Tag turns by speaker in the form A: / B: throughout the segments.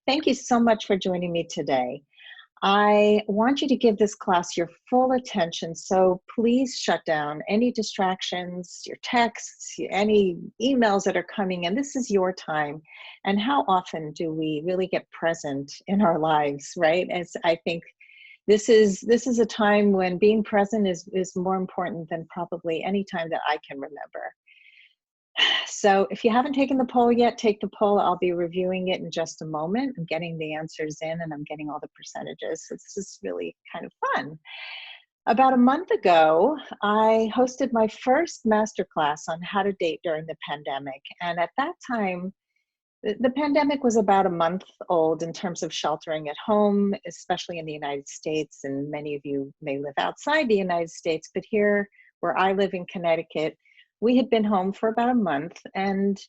A: Thank you so much for joining me today. I want you to give this class your full attention, so please shut down any distractions, your texts, any emails that are coming in. This is your time. And how often do we really get present in our lives, right? As I think this is a time when being present is more important than probably any time that I can remember. So if you haven't taken the poll yet, take the poll. I'll be reviewing it in just a moment. I'm getting the answers in and I'm getting all the percentages. So this is really kind of fun. About a month ago, I hosted my first masterclass on how to date during the pandemic. And at that time, the pandemic was about a month old in terms of sheltering at home, especially in the United States. And many of you may live outside the United States, but here where I live in Connecticut, we had been home for about a month, and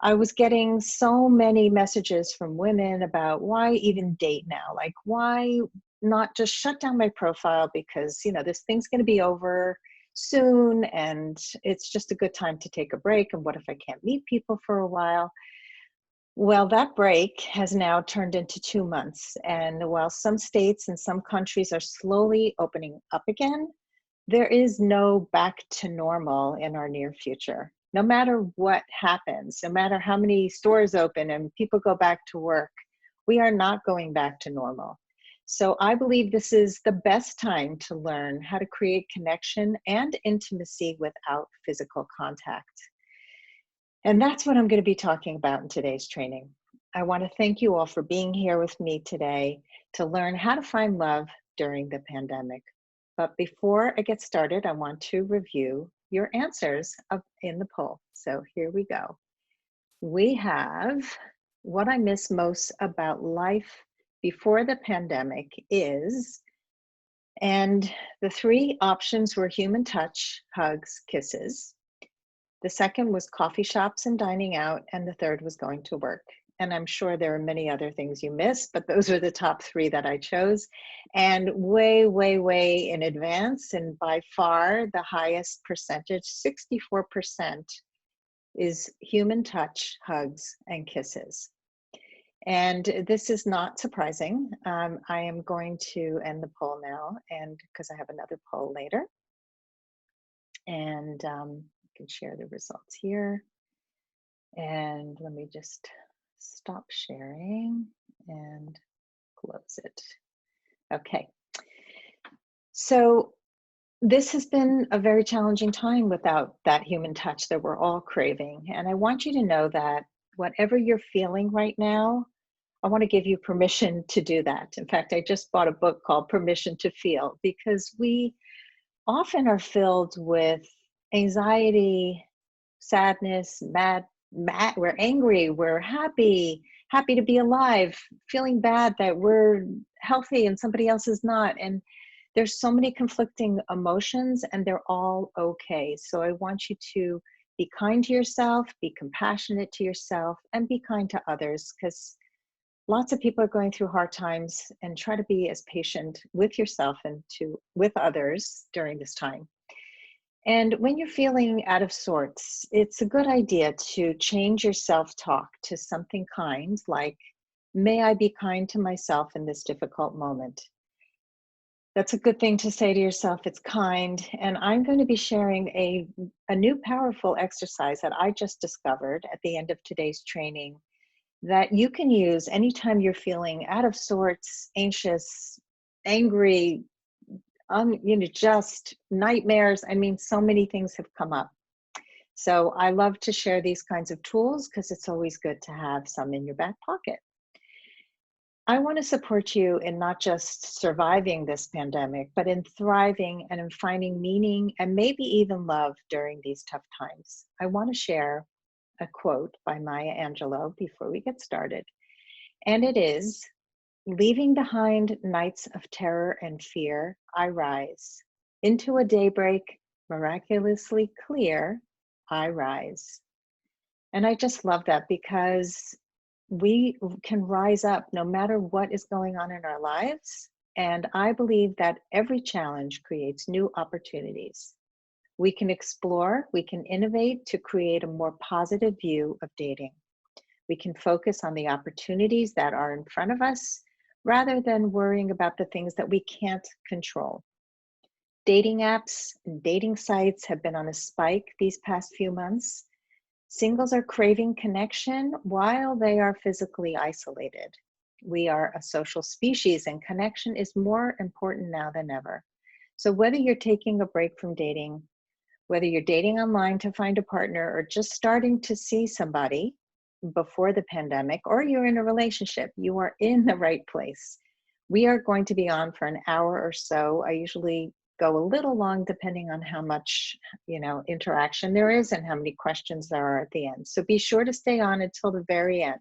A: I was getting so many messages from women about why even date now? Like, why not just shut down my profile because, this thing's going to be over soon and it's just a good time to take a break. And what if I can't meet people for a while? Well, that break has now turned into 2 months. And while some states and some countries are slowly opening up again, there is no back to normal in our near future. No matter what happens, no matter how many stores open and people go back to work, we are not going back to normal. So I believe this is the best time to learn how to create connection and intimacy without physical contact. And that's what I'm going to be talking about in today's training. I want to thank you all for being here with me today to learn how to find love during the pandemic. But before I get started, I want to review your answers in the poll. So here we go. We have what I miss most about life before the pandemic is, and the three options were human touch, hugs, kisses. The second was coffee shops and dining out, and the third was going to work. And I'm sure there are many other things you missed, but those are the top three that I chose. And way, way, way in advance, and by far the highest percentage, 64%, is human touch, hugs, and kisses. And this is not surprising. I am going to end the poll now, and because I have another poll later. And can share the results here. And let me just stop sharing and close it. Okay. So this has been a very challenging time without that human touch that we're all craving. And I want you to know that whatever you're feeling right now, I want to give you permission to do that. In fact, I just bought a book called Permission to Feel, because we often are filled with anxiety, sadness, we're angry, we're happy to be alive, feeling bad that we're healthy and somebody else is not. And there's so many conflicting emotions, and they're all okay. So I want you to be kind to yourself, be compassionate to yourself, and be kind to others, because lots of people are going through hard times, and try to be as patient with yourself and with others during this time. And when you're feeling out of sorts, it's a good idea to change your self-talk to something kind, like, may I be kind to myself in this difficult moment. That's a good thing to say to yourself. It's kind. And I'm going to be sharing a new powerful exercise that I just discovered at the end of today's training, that you can use anytime you're feeling out of sorts, anxious, angry, just nightmares. I mean, so many things have come up. So I love to share these kinds of tools because it's always good to have some in your back pocket. I want to support you in not just surviving this pandemic, but in thriving and in finding meaning and maybe even love during these tough times. I want to share a quote by Maya Angelou before we get started. And it is, leaving behind nights of terror and fear, I rise. Into a daybreak miraculously clear, I rise. And I just love that, because we can rise up no matter what is going on in our lives. And I believe that every challenge creates new opportunities. We can explore, we can innovate to create a more positive view of dating. We can focus on the opportunities that are in front of us rather than worrying about the things that we can't control. Dating apps and dating sites have been on a spike these past few months. Singles are craving connection while they are physically isolated. We are a social species, and connection is more important now than ever. So whether you're taking a break from dating, whether you're dating online to find a partner, or just starting to see somebody before the pandemic, or you're in a relationship, you are in the right place. We are going to be on for an hour or so. I usually go a little long depending on how much, interaction there is and how many questions there are at the end. So be sure to stay on until the very end,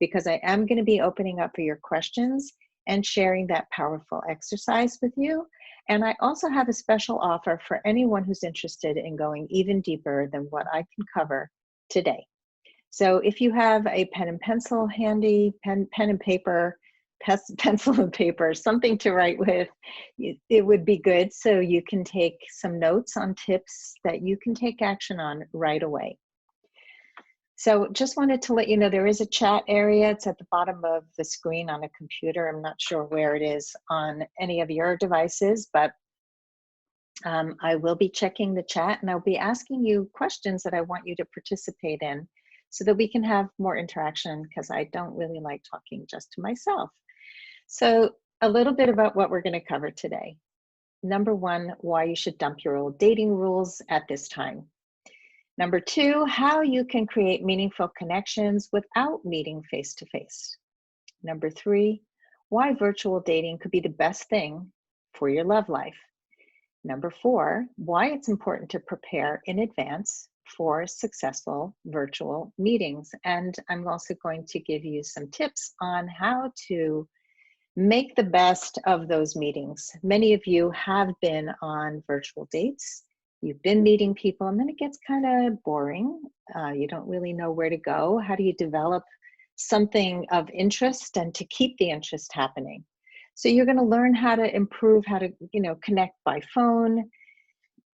A: because I am going to be opening up for your questions and sharing that powerful exercise with you. And I also have a special offer for anyone who's interested in going even deeper than what I can cover today. So if you have a pen and pencil handy, pen and paper, pencil and paper, something to write with, it would be good so you can take some notes on tips that you can take action on right away. So just wanted to let you know there is a chat area. It's at the bottom of the screen on a computer. I'm not sure where it is on any of your devices, but I will be checking the chat, and I'll be asking you questions that I want you to participate in so that we can have more interaction, because I don't really like talking just to myself. So a little bit about what we're going to cover today. Number one, why you should dump your old dating rules at this time. Number two, how you can create meaningful connections without meeting face-to-face. Number three, why virtual dating could be the best thing for your love life. Number four, why it's important to prepare in advance for successful virtual meetings. And I'm also going to give you some tips on how to make the best of those meetings. Many of you have been on virtual dates. You've been meeting people, and then it gets kind of boring. You don't really know where to go. How do you develop something of interest and to keep the interest happening? So you're going to learn how to improve, how to, connect by phone.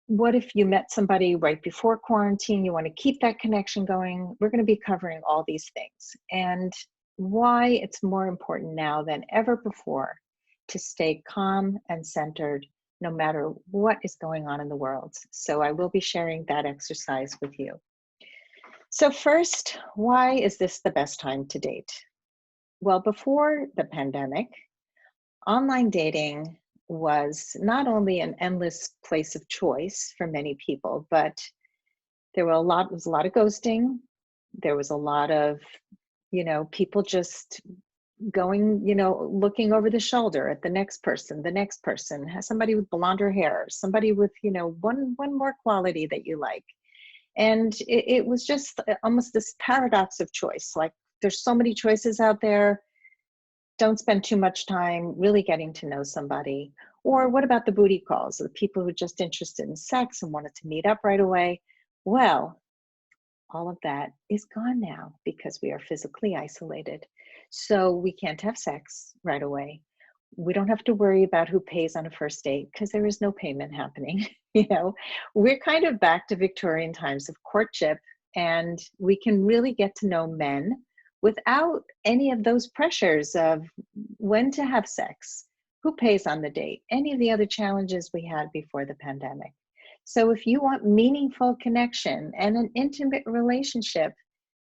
A: What if you met somebody right before quarantine? You want to keep that connection going. We're going to be covering all these things, and why it's more important now than ever before to stay calm and centered no matter what is going on in the world. So I will be sharing that exercise with you. So first, why is this the best time to date? Well, before the pandemic, online dating was not only an endless place of choice for many people, but there was a lot of ghosting. There was a lot of, people just going, looking over the shoulder at the next person, has somebody with blonder hair, somebody with, one more quality that you like. And it was just almost this paradox of choice. Like, there's so many choices out there. Don't spend too much time really getting to know somebody. Or what about the booty calls, the people who are just interested in sex and wanted to meet up right away? Well, all of that is gone now because we are physically isolated. So we can't have sex right away. We don't have to worry about who pays on a first date because there is no payment happening. We're kind of back to Victorian times of courtship, and we can really get to know men without any of those pressures of when to have sex, who pays on the date, any of the other challenges we had before the pandemic. So if you want meaningful connection and an intimate relationship,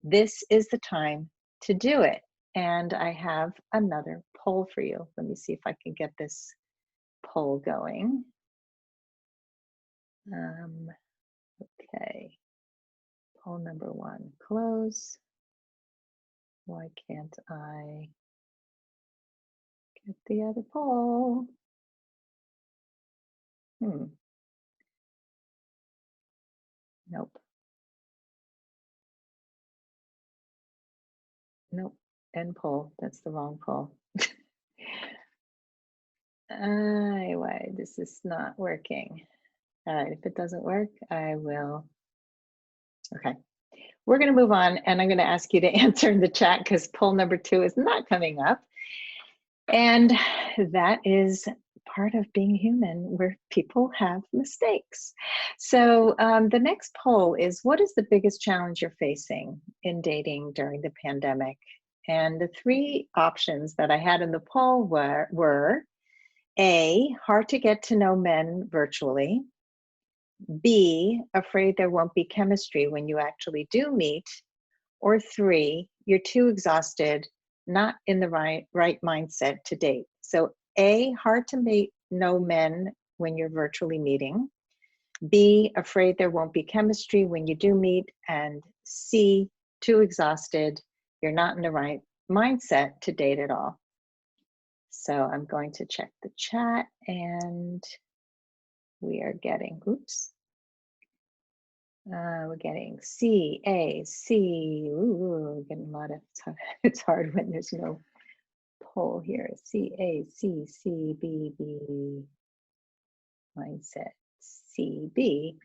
A: this is the time to do it. And I have another poll for you. Let me see if I can get this poll going. Okay, poll number one, close. Why can't I get the other poll? Nope. Nope. End poll. That's the wrong poll. Anyway, this is not working. All right, if it doesn't work, I will. Okay, we're going to move on, and I'm going to ask you to answer in the chat because poll number two is not coming up. And that is part of being human where people have mistakes. So the next poll is, what is the biggest challenge you're facing in dating during the pandemic? And the three options that I had in the poll were A, hard to get to know men virtually; B, afraid there won't be chemistry when you actually do meet; or 3, you're too exhausted, not in the right mindset to date. So A, hard to know men when you're virtually meeting; B, afraid there won't be chemistry when you do meet; and C, too exhausted, you're not in the right mindset to date at all. So I'm going to check the chat, and we are getting, we're getting C, A, C. Ooh, getting a lot of, it's hard when there's no poll here. C, A, C, C, B, B. Mindset, C, B.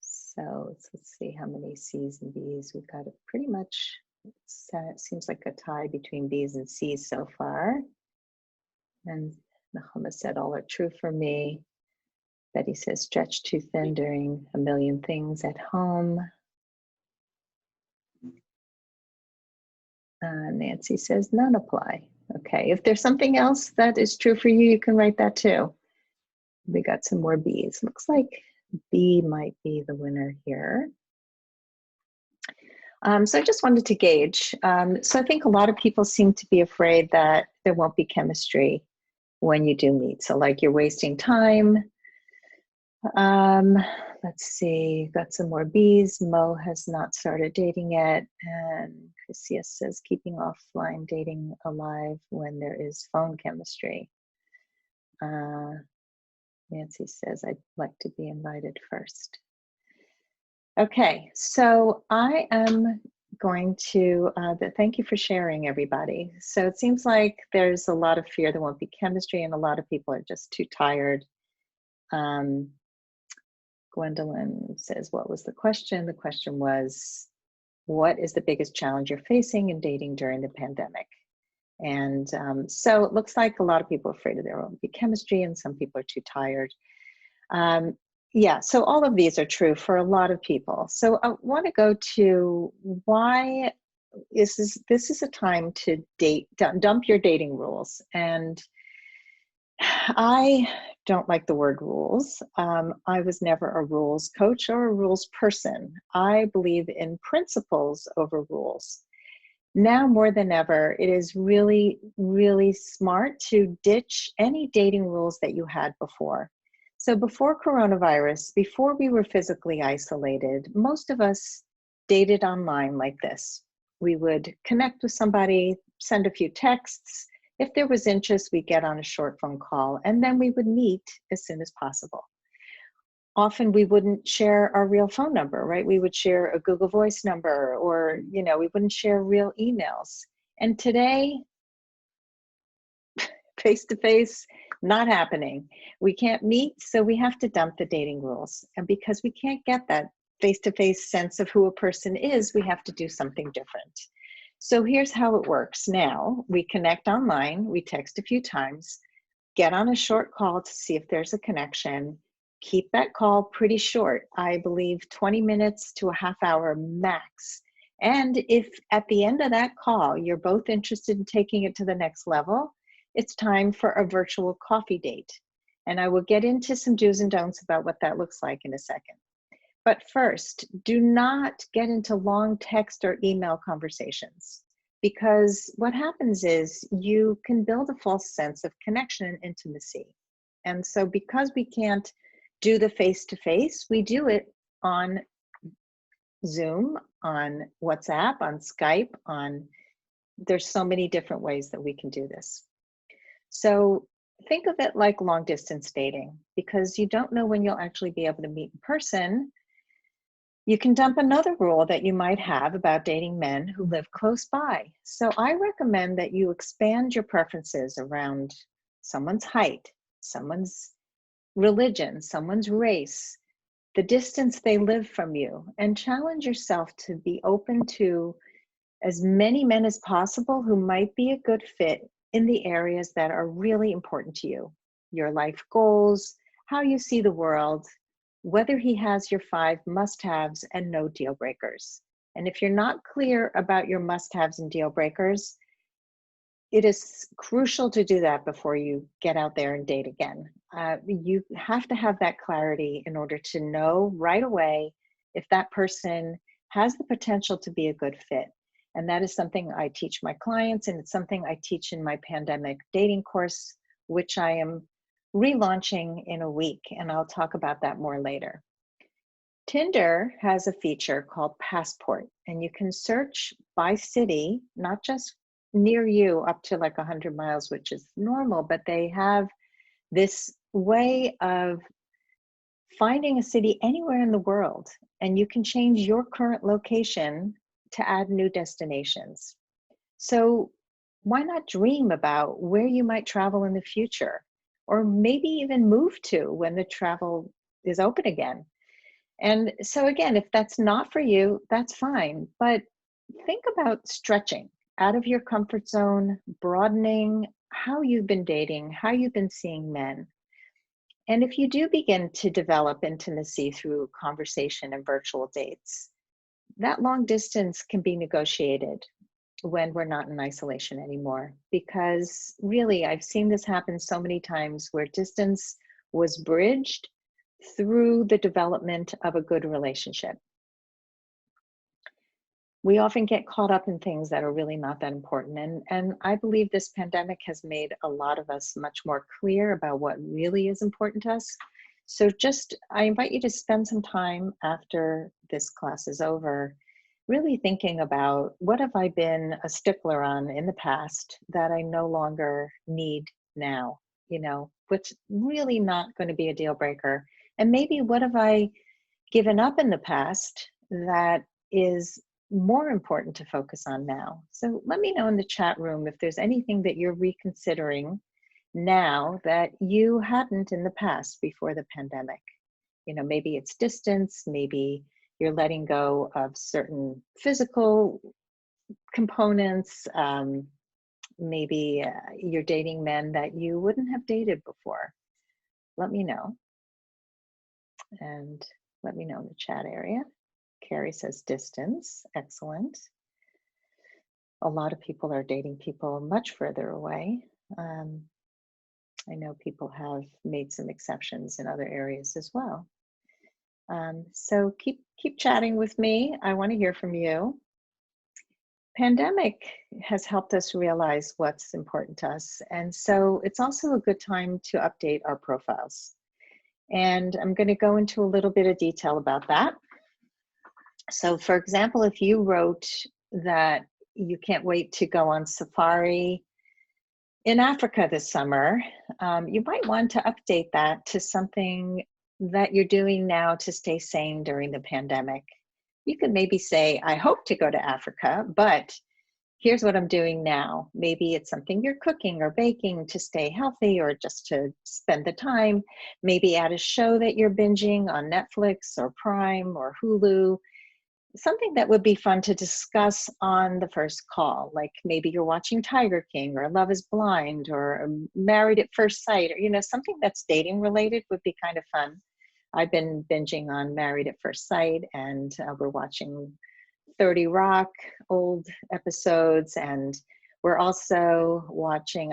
A: So let's see how many C's and B's. We've got it pretty much, it seems like a tie between B's and C's so far. And Nahoma said, all are true for me. Betty says, stretched too thin doing a million things at home. Nancy says, none apply. Okay, if there's something else that is true for you, you can write that too. We got some more B's. Looks like B might be the winner here. So I just wanted to gauge. So I think a lot of people seem to be afraid that there won't be chemistry when you do meet. So like you're wasting time. Let's see, got some more B's. Mo has not started dating yet. And Chrissia says, keeping offline dating alive when there is phone chemistry. Nancy says, I'd like to be invited first. Okay, so I am going to, thank you for sharing, everybody. So it seems like there's a lot of fear there won't be chemistry, and a lot of people are just too tired. Gwendolyn says, what was the question? The question was, what is the biggest challenge you're facing in dating during the pandemic? And so it looks like a lot of people are afraid there won't be chemistry, and some people are too tired. Yeah, so all of these are true for a lot of people. So I want to go to why this is a time to dump your dating rules. And I don't like the word rules. I was never a rules coach or a rules person. I believe in principles over rules. Now more than ever, it is really, really smart to ditch any dating rules that you had before. So before coronavirus, before we were physically isolated, most of us dated online like this. We would connect with somebody, send a few texts. If there was interest, we'd get on a short phone call, and then we would meet as soon as possible. Often we wouldn't share our real phone number, right? We would share a Google Voice number, or, you know, we wouldn't share real emails. And today, face-to-face, not happening. We can't meet, so we have to dump the dating rules. And because we can't get that face-to-face sense of who a person is, we have to do something different. So here's how it works now. We connect online, we text a few times, get on a short call to see if there's a connection. Keep that call pretty short. I believe 20 minutes to a half hour max. And if at the end of that call, you're both interested in taking it to the next level, it's time for a virtual coffee date. And I will get into some do's and don'ts about what that looks like in a second. But first, do not get into long text or email conversations, because what happens is you can build a false sense of connection and intimacy. And so because we can't do the face-to-face, we do it on Zoom, on WhatsApp, on Skype, there's so many different ways that we can do this. So think of it like long distance dating, because you don't know when you'll actually be able to meet in person. You can dump another rule that you might have about dating men who live close by. So I recommend that you expand your preferences around someone's height, someone's religion, someone's race, the distance they live from you, and challenge yourself to be open to as many men as possible who might be a good fit in the areas that are really important to you, your life goals, how you see the world, whether he has your 5 must-haves and no deal breakers. And if you're not clear about your must-haves and deal breakers, it is crucial to do that before you get out there and date again. You have to have that clarity in order to know right away if that person has the potential to be a good fit. And that is something I teach my clients, and it's something I teach in my pandemic dating course, which I am relaunching in a week, and I'll talk about that more later. Tinder has a feature called Passport, and you can search by city, not just near you up to like 100 miles, which is normal, but they have this way of finding a city anywhere in the world, and you can change your current location to add new destinations. So why not dream about where you might travel in the future, or maybe even move to when the travel is open again? And so again, if that's not for you, that's fine. But think about stretching out of your comfort zone, broadening how you've been dating, how you've been seeing men. And if you do begin to develop intimacy through conversation and virtual dates, that long distance can be negotiated when we're not in isolation anymore. Because really, I've seen this happen so many times where distance was bridged through the development of a good relationship. We often get caught up in things that are really not that important. And I believe this pandemic has made a lot of us much more clear about what really is important to us. So I invite you to spend some time after this class is over, really thinking about what have I been a stickler on in the past that I no longer need now, which really not going to be a deal breaker. And maybe what have I given up in the past that is more important to focus on now? So let me know in the chat room if there's anything that you're reconsidering now that you hadn't in the past before the pandemic. Maybe it's distance, maybe you're letting go of certain physical components, maybe you're dating men that you wouldn't have dated before. Let me know. And let me know in the chat area. Carrie says distance, excellent. A lot of people are dating people much further away. I know people have made some exceptions in other areas as well. So keep chatting with me. I want to hear from you. Pandemic has helped us realize what's important to us. And so it's also a good time to update our profiles. And I'm going to go into a little bit of detail about that. So for example, if you wrote that you can't wait to go on safari in Africa this summer, you might want to update that to something that you're doing now to stay sane during the pandemic. You could maybe say, I hope to go to Africa, but here's what I'm doing now. Maybe it's something you're cooking or baking to stay healthy or just to spend the time. Maybe add a show that you're binging on Netflix or Prime or Hulu. Something that would be fun to discuss on the first call, like maybe you're watching Tiger King or Love is Blind or Married at First Sight, or something that's dating related would be kind of fun. I've been binging on Married at First Sight, and we're watching 30 Rock, old episodes, and we're also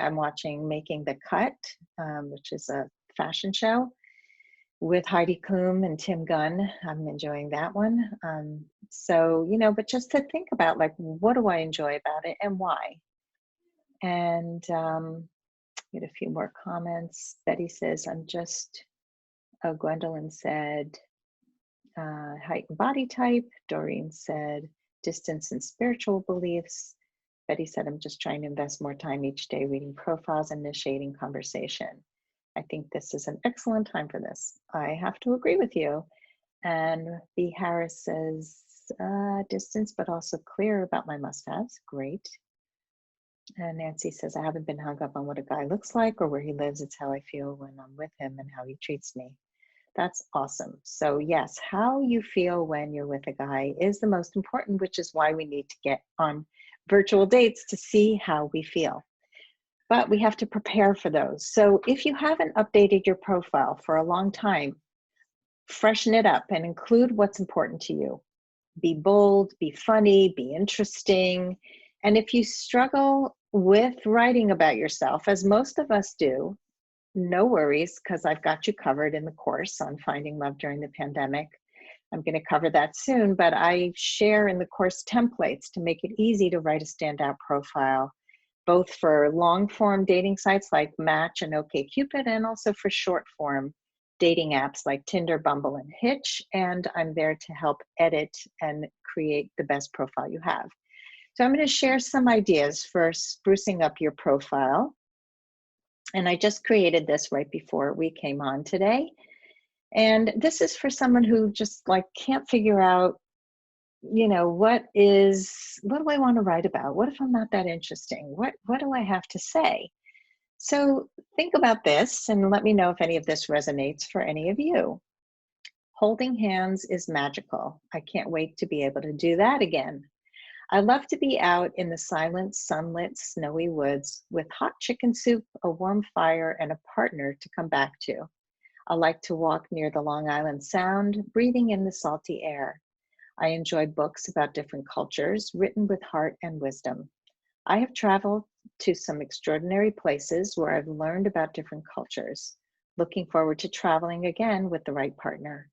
A: I'm watching Making the Cut, which is a fashion show with Heidi Klum and Tim Gunn. I'm enjoying that one. But just to think about, like, what do I enjoy about it and why? And get a few more comments. Betty says, Gwendolyn said, height and body type. Doreen said, distance and spiritual beliefs. Betty said, I'm just trying to invest more time each day reading profiles and initiating conversation. I think this is an excellent time for this. I have to agree with you. And B. Harris says, distance, but also clear about my must-haves. Great. And Nancy says, I haven't been hung up on what a guy looks like or where he lives. It's how I feel when I'm with him and how he treats me. That's awesome. So yes, how you feel when you're with a guy is the most important, which is why we need to get on virtual dates to see how we feel. but we have to prepare for those. So if you haven't updated your profile for a long time, freshen it up and include what's important to you. Be bold, be funny, be interesting. And if you struggle with writing about yourself, as most of us do, no worries, because I've got you covered in the course on finding love during the pandemic. I'm going to cover that soon, but I share in the course templates to make it easy to write a standout profile, both for long form dating sites like Match and OkCupid, and also for short form dating apps like Tinder, Bumble, and Hitch. And I'm there to help edit and create the best profile you have. So I'm going to share some ideas for sprucing up your profile. And I just created this right before we came on today. And this is for someone who just like can't figure out, you know, what do I want to write about? What if I'm not that interesting? What do I have to say? So think about this and let me know if any of this resonates for any of you. Holding hands is magical. I can't wait to be able to do that again. I love to be out in the silent, sunlit, snowy woods with hot chicken soup, a warm fire, and a partner to come back to. I like to walk near the Long Island Sound, breathing in the salty air. I enjoy books about different cultures, written with heart and wisdom. I have traveled to some extraordinary places where I've learned about different cultures. Looking forward to traveling again with the right partner.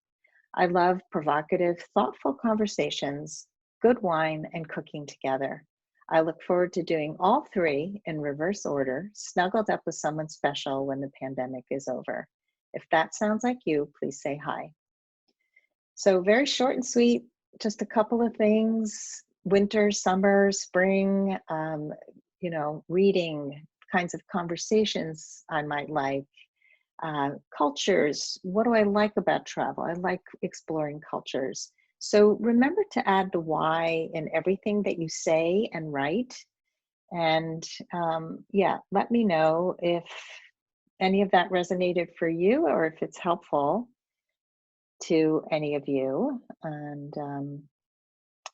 A: I love provocative, thoughtful conversations, good wine, and cooking together. I look forward to doing all three in reverse order, snuggled up with someone special when the pandemic is over. If that sounds like you, please say hi. So very short and sweet, just a couple of things: winter, summer, spring, you know, reading, kinds of conversations I might like, cultures. What do I like about travel? I like exploring cultures. So remember to add the why in everything that you say and write. And yeah, let me know if any of that resonated for you or if it's helpful to any of you. And I'm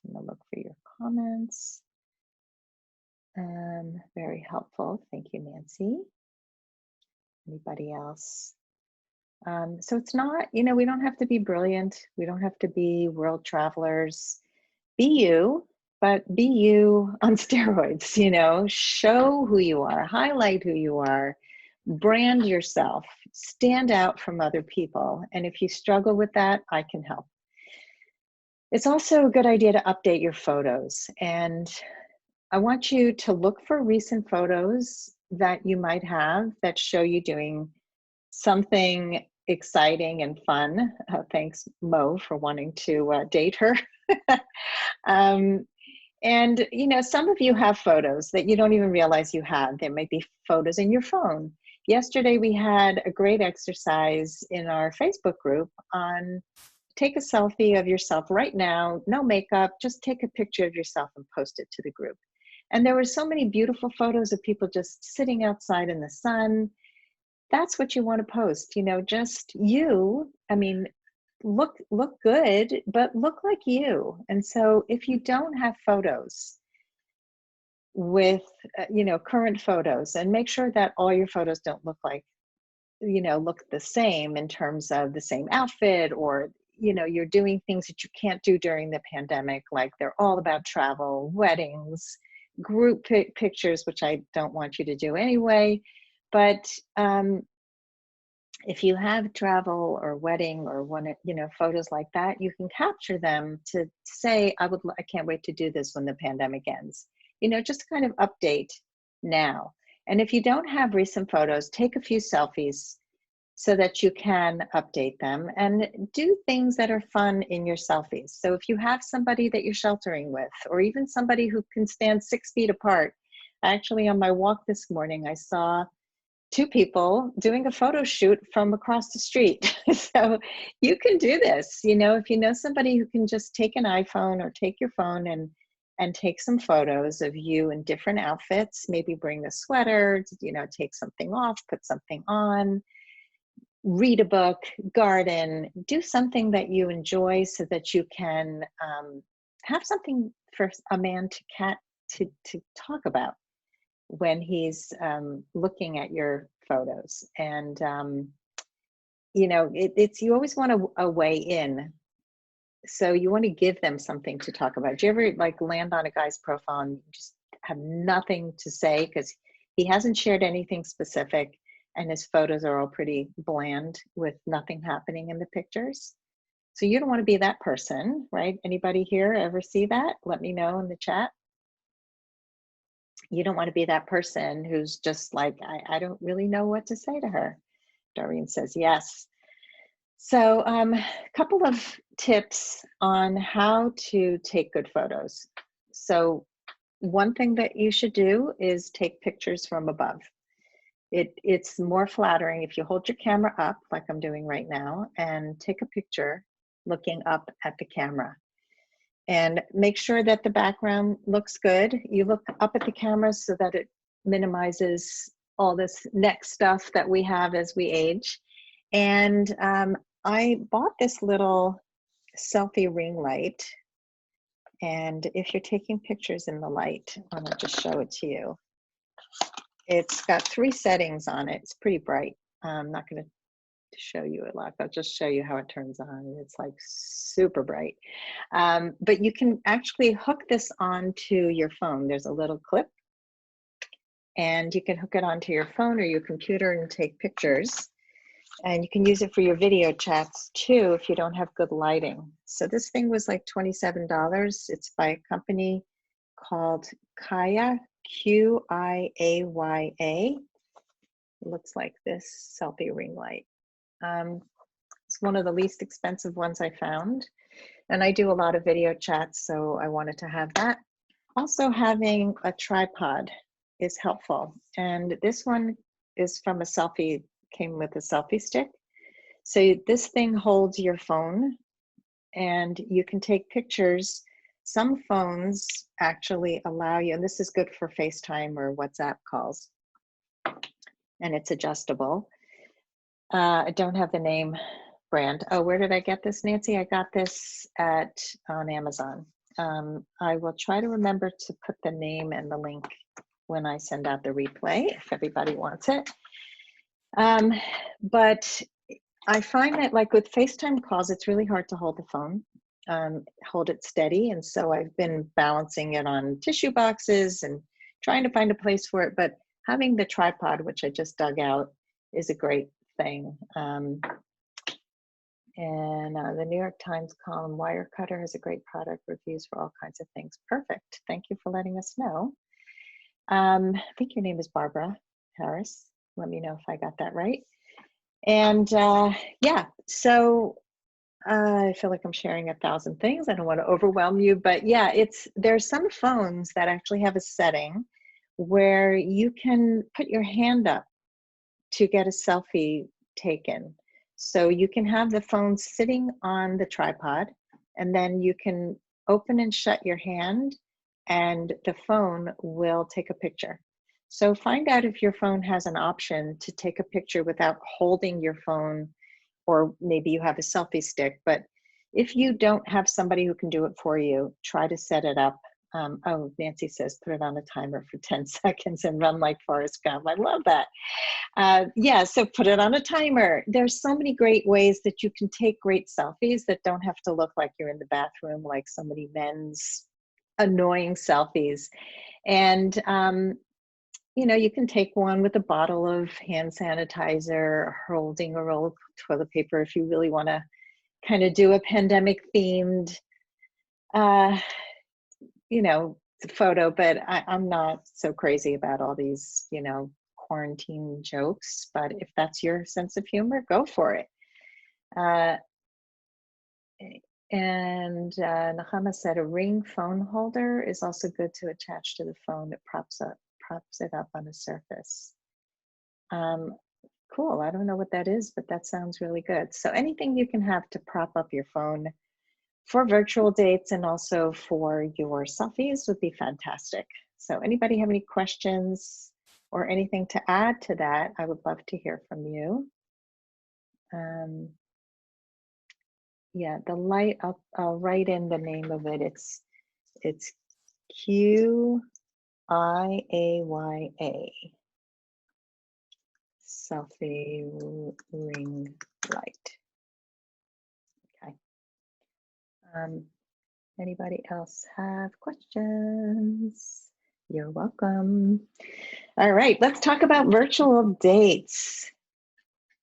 A: gonna look for your comments. Very helpful. Thank you, Nancy. Anybody else? So it's not, you know, we don't have to be brilliant. We don't have to be world travelers. Be you, but be you on steroids, you know, show who you are, highlight who you are, brand yourself, stand out from other people. And if you struggle with that, I can help. It's also a good idea to update your photos. And I want you to look for recent photos that you might have that show you doing something exciting and fun. Thanks, Mo, for wanting to date her. And you know, some of you have photos that you don't even realize you have. There might be photos in your phone. Yesterday, we had a great exercise in our Facebook group on take a selfie of yourself right now, no makeup, just take a picture of yourself and post it to the group. And there were so many beautiful photos of people just sitting outside in the sun. That's what you want to post, you know, just you. I mean, look good, but look like you. And so if you don't have photos with you know, current photos, and make sure that all your photos don't look like, you know, look the same in terms of the same outfit, or you know, you're doing things that you can't do during the pandemic, like they're all about travel, weddings, group pictures, which I don't want you to do anyway. But if you have travel or wedding or one, you know, photos like that, you can capture them to say, I can't wait to do this when the pandemic ends. You know, just kind of update now. And if you don't have recent photos, take a few selfies so that you can update them and do things that are fun in your selfies. So if you have somebody that you're sheltering with, or even somebody who can stand 6 feet apart, actually on my walk this morning, I saw 2 people doing a photo shoot from across the street. So you can do this, you know, if you know somebody who can just take an iPhone or take your phone and take some photos of you in different outfits, maybe bring a sweater, you know, take something off, put something on, read a book, garden, do something that you enjoy so that you can have something for a man to talk about. when he's looking at your photos. And, you know, it's, you always want a way in. So you want to give them something to talk about. Do you ever like land on a guy's profile and you just have nothing to say because he hasn't shared anything specific and his photos are all pretty bland with nothing happening in the pictures? So you don't want to be that person, right? Anybody here ever see that? Let me know in the chat. You don't want to be that person who's just like, I don't really know what to say to her. Doreen says yes. So a couple of tips on how to take good photos. So one thing that you should do is take pictures from above. It's more flattering if you hold your camera up like I'm doing right now and take a picture looking up at the camera. And make sure that the background looks good. You look up at the camera so that it minimizes all this neck stuff that we have as we age. And I bought this little selfie ring light. And if you're taking pictures in the light, I'm gonna just show it to you. It's got 3 settings on it. It's pretty bright. I'm not gonna show you it live. I'll just show you how it turns on. It's like super bright. But you can actually hook this onto your phone. There's a little clip and you can hook it onto your phone or your computer and take pictures. And you can use it for your video chats too if you don't have good lighting. So this thing was like $27. It's by a company called Kaya, Q-I-A-Y-A. It looks like this selfie ring light. It's one of the least expensive ones I found. And I do a lot of video chats, so I wanted to have that. Also having a tripod is helpful. And this one is from a selfie, came with a selfie stick. So this thing holds your phone and you can take pictures. Some phones actually allow you, and this is good for FaceTime or WhatsApp calls, and it's adjustable. I don't have the name brand. Oh, where did I get this, Nancy? I got this on Amazon. I will try to remember to put the name and the link when I send out the replay, if everybody wants it. But I find that like with FaceTime calls, it's really hard to hold the phone, hold it steady. And so I've been balancing it on tissue boxes and trying to find a place for it. But having the tripod, which I just dug out, is a great thing. The New York Times column, Wirecutter has a great product, reviews for all kinds of things. Perfect. Thank you for letting us know. I think your name is Barbara Harris. Let me know if I got that right. And yeah, so I feel like I'm sharing 1,000 things. I don't want to overwhelm you, but yeah, there's some phones that actually have a setting where you can put your hand up to get a selfie taken. So you can have the phone sitting on the tripod and then you can open and shut your hand and the phone will take a picture. So find out if your phone has an option to take a picture without holding your phone, or maybe you have a selfie stick, but if you don't have somebody who can do it for you, try to set it up. Oh, Nancy says, put it on a timer for 10 seconds and run like Forrest Gump. I love that. Yeah, so put it on a timer. There's so many great ways that you can take great selfies that don't have to look like you're in the bathroom, like so many men's annoying selfies. And, you know, you can take one with a bottle of hand sanitizer, holding a roll of toilet paper if you really want to kind of do a pandemic themed, you know, photo, but I'm not so crazy about all these, you know, quarantine jokes, but if that's your sense of humor, go for it. Nahama said a ring phone holder is also good to attach to the phone. It props it up on a surface. Cool, I don't know what that is, but that sounds really good. So anything you can have to prop up your phone for virtual dates and also for your selfies would be fantastic. So anybody have any questions or anything to add to that? I would love to hear from you. Yeah, the light, I'll write in the name of it. It's QIAA IAYA, selfie ring light. Okay. Anybody else have questions? You're welcome. All right, let's talk about virtual dates.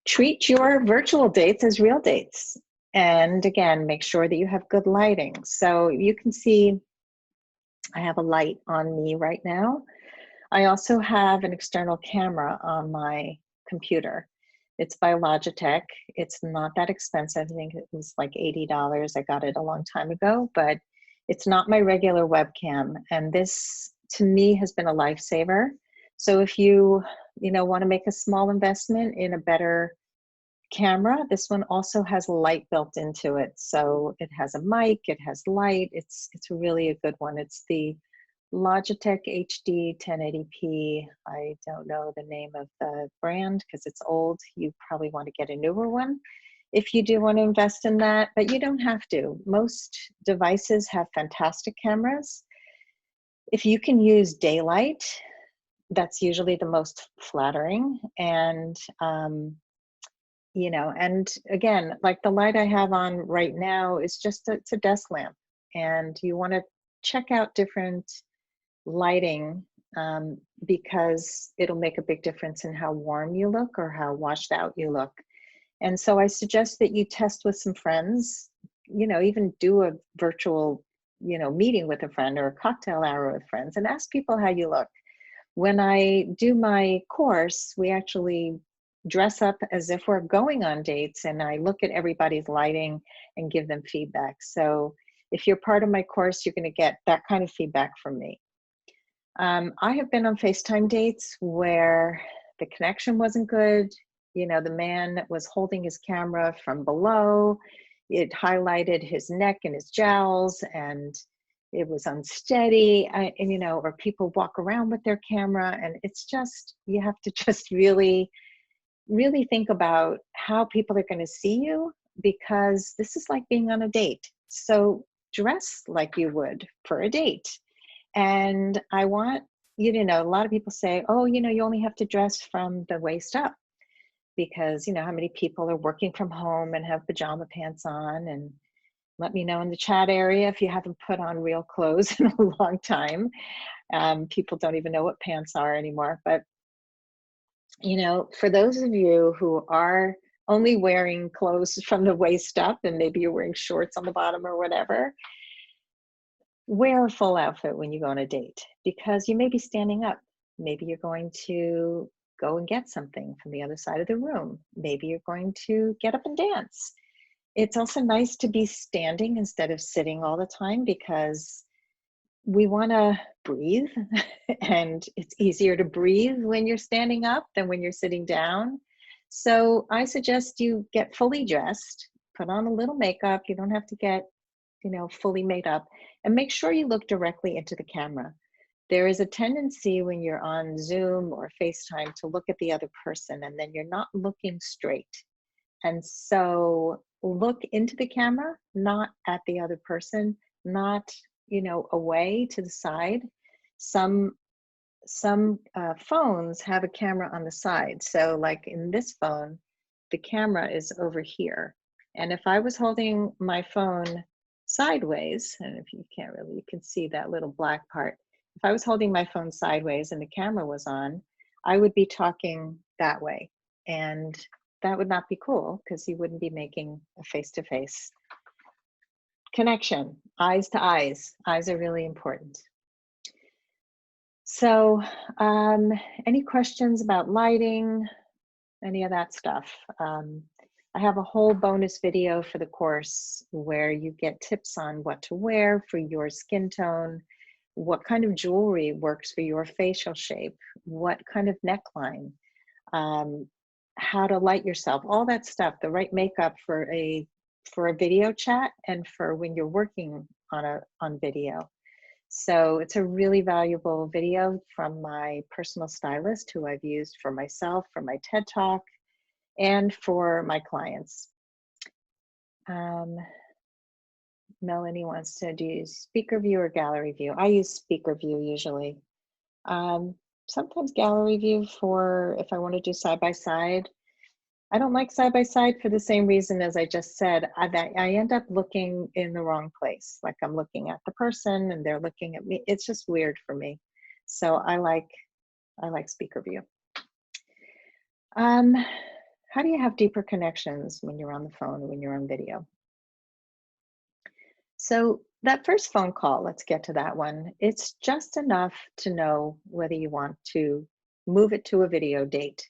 A: Treat your virtual dates as real dates. And again, make sure that you have good lighting. So you can see I have a light on me right now. I also have an external camera on my computer. It's by Logitech. It's not that expensive. I think it was like $80. I got it a long time ago, but it's not my regular webcam. And this, to me, has been a lifesaver. So if you want to make a small investment in a better camera, this one also has light built into it. So it has a mic, it has light. It's really a good one. It's the Logitech HD 1080p. I don't know the name of the brand because it's old. You probably want to get a newer one if you do want to invest in that, but you don't have to. Most devices have fantastic cameras. If you can use daylight, that's usually the most flattering. And and again, like the light I have on right now is just it's a desk lamp, and you want to check out different lighting because it'll make a big difference in how warm you look or how washed out you look. And so I suggest that you test with some friends, even do a virtual, meeting with a friend or a cocktail hour with friends, and ask people how you look. When I do my course, we actually dress up as if we're going on dates, and I look at everybody's lighting and give them feedback. So if you're part of my course, you're going to get that kind of feedback from me. I have been on FaceTime dates where the connection wasn't good. The man was holding his camera from below. It highlighted his neck and his jowls, and it was unsteady. Or people walk around with their camera, and it's just, you have to just really, really think about how people are going to see you, because this is like being on a date. So dress like you would for a date. And I want you to know, a lot of people say, oh, you only have to dress from the waist up, because how many people are working from home and have pajama pants on. And let me know in the chat area if you haven't put on real clothes in a long time. People don't even know what pants are anymore. But, for those of you who are only wearing clothes from the waist up, and maybe you're wearing shorts on the bottom or whatever, wear a full outfit when you go on a date, because you may be standing up. Maybe you're going to go and get something from the other side of the room. Maybe you're going to get up and dance. It's also nice to be standing instead of sitting all the time, because we want to breathe and it's easier to breathe when you're standing up than when you're sitting down. So I suggest you get fully dressed, put on a little makeup. You don't have to get fully made up, and make sure you look directly into the camera. There is a tendency when you're on Zoom or FaceTime to look at the other person, and then you're not looking straight. And so look into the camera, not at the other person, not, away to the side. Some phones have a camera on the side. So like in this phone, the camera is over here. And if I was holding my phone sideways, and if you can't really, you can see that little black part. If I was holding my phone sideways and the camera was on, I would be talking that way. And that would not be cool, because you wouldn't be making a face-to-face connection, eyes to eyes. Eyes are really important. So any questions about lighting, any of that stuff? I have a whole bonus video for the course where you get tips on what to wear for your skin tone, what kind of jewelry works for your facial shape, what kind of neckline, how to light yourself, all that stuff, the right makeup for a video chat and for when you're working on video. So it's a really valuable video from my personal stylist, who I've used for myself, for my TED Talk, and for my clients. Melanie wants to do speaker view or gallery view. I use speaker view usually. Sometimes gallery view for if I want to do side by side. I don't like side by side for the same reason as I just said, that I end up looking in the wrong place. Like I'm looking at the person and they're looking at me. It's just weird for me. So I like speaker view. How do you have deeper connections when you're on the phone or when you're on video? So that first phone call, let's get to that one. It's just enough to know whether you want to move it to a video date.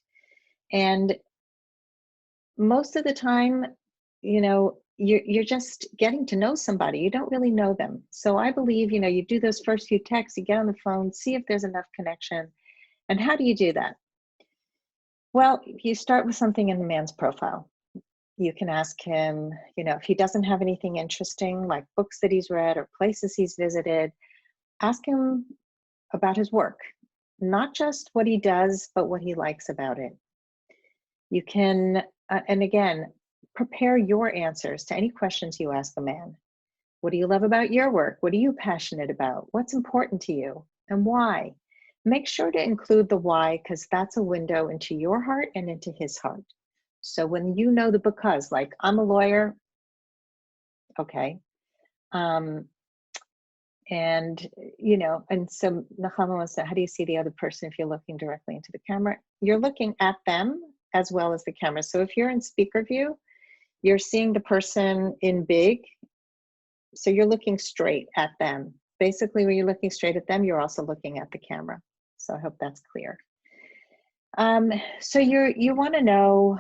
A: And most of the time, you know, you're just getting to know somebody. You don't really know them. So I believe, you know, you do those first few texts, you get on the phone, see if there's enough connection. And how do you do that? Well, you start with something in the man's profile. You can ask him, you know, if he doesn't have anything interesting, like books that he's read or places he's visited, ask him about his work, not just what he does, but what he likes about it. You can, and again, prepare your answers to any questions you ask a man. What do you love about your work? What are you passionate about? What's important to you and why? Make sure to include the why, because that's a window into your heart and into his heart. So when you know the because, like I'm a lawyer, okay. And you know, and so Nahama wants to, how do you see the other person if you're looking directly into the camera? You're looking at them as well as the camera. So if you're in speaker view, you're seeing the person in big. So you're looking straight at them. Basically, when you're looking straight at them, you're also looking at the camera. So I hope that's clear. So you want to know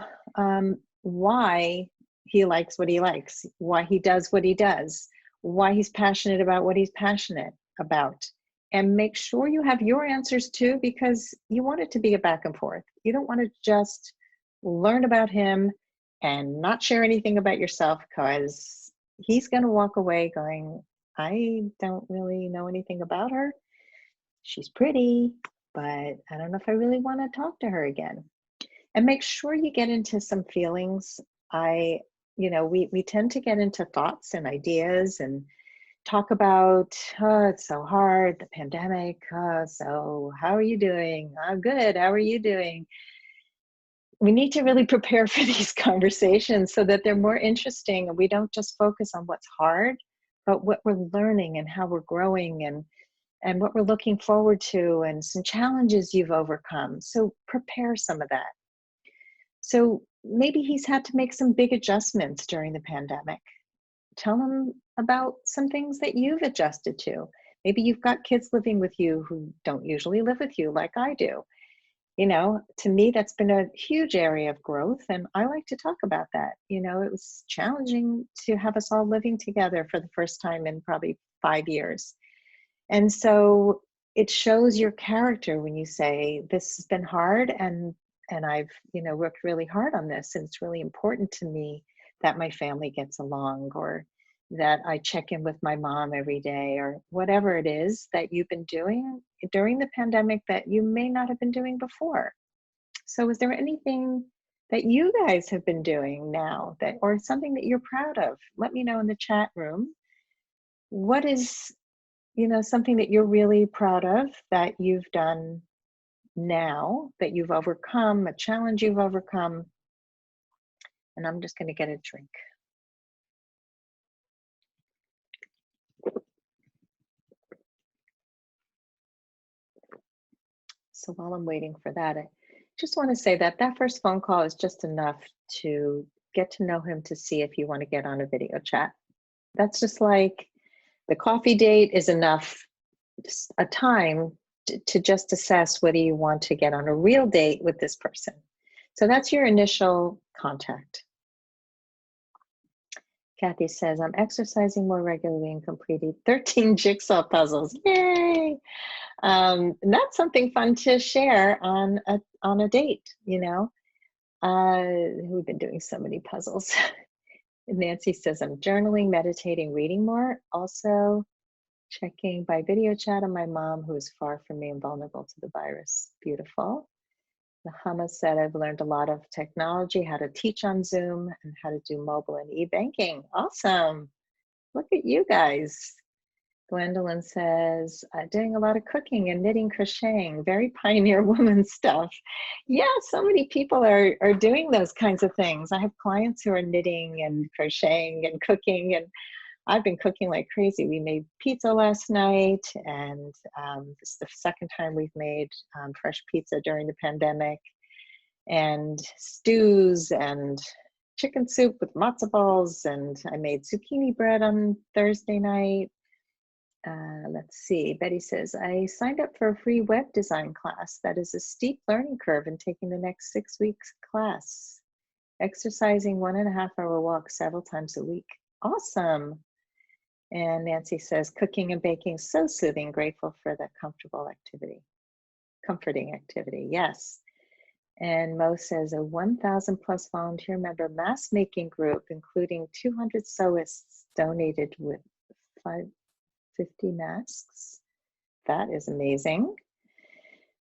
A: why he likes what he likes, why he does what he does, why he's passionate about what he's passionate about. And make sure you have your answers too, because you want it to be a back and forth. You don't want to just learn about him and not share anything about yourself, because he's going to walk away going, I don't really know anything about her. She's pretty, but I don't know if I really want to talk to her again. And make sure you get into some feelings. You know, we tend to get into thoughts and ideas and talk about, oh, it's so hard, the pandemic. Oh, so how are you doing? I'm good. How are you doing? We need to really prepare for these conversations so that they're more interesting and we don't just focus on what's hard, but what we're learning and how we're growing and what we're looking forward to and some challenges you've overcome. So prepare some of that. So maybe he's had to make some big adjustments during the pandemic. Tell him about some things that you've adjusted to. Maybe you've got kids living with you who don't usually live with you like I do. You know, to me, that's been a huge area of growth. And I like to talk about that. You know, it was challenging to have us all living together for the first time in probably 5 years. And so it shows your character when you say, this has been hard and I've, you know, worked really hard on this. And it's really important to me that my family gets along, or that I check in with my mom every day, or whatever it is that you've been doing during the pandemic that you may not have been doing before. So is there anything that you guys have been doing now that, or something that you're proud of? Let me know in the chat room. What is, you know, something that you're really proud of that you've done now, that you've overcome, a challenge you've overcome? And I'm just going to get a drink. So while I'm waiting for that, I just want to say that that first phone call is just enough to get to know him, to see if you want to get on a video chat. That's just like the coffee date is enough, a time to just assess whether you want to get on a real date with this person. So that's your initial contact. Kathy says, I'm exercising more regularly and completed 13 jigsaw puzzles. Yay! And that's something fun to share on a date, you know. We've been doing so many puzzles. Nancy says, I'm journaling, meditating, reading more. Also checking by video chat on my mom, who is far from me and vulnerable to the virus. Beautiful. Nahama said, I've learned a lot of technology, how to teach on Zoom and how to do mobile and e-banking. Awesome. Look at you guys. Gwendolyn says, doing a lot of cooking and knitting, crocheting, very pioneer woman stuff. Yeah, so many people are doing those kinds of things. I have clients who are knitting and crocheting and cooking, and I've been cooking like crazy. We made pizza last night, and this is the second time we've made fresh pizza during the pandemic, and stews and chicken soup with matzo balls, and I made zucchini bread on Thursday night. Let's see, Betty says, I signed up for a free web design class that is a steep learning curve and taking the next 6 weeks class, exercising 1.5-hour walk several times a week. Awesome. And Nancy says, cooking and baking, so soothing, grateful for the comforting activity, yes. And Mo says, a 1,000 plus volunteer member mask making group, including 200 sewists, donated with 550 masks. That is amazing.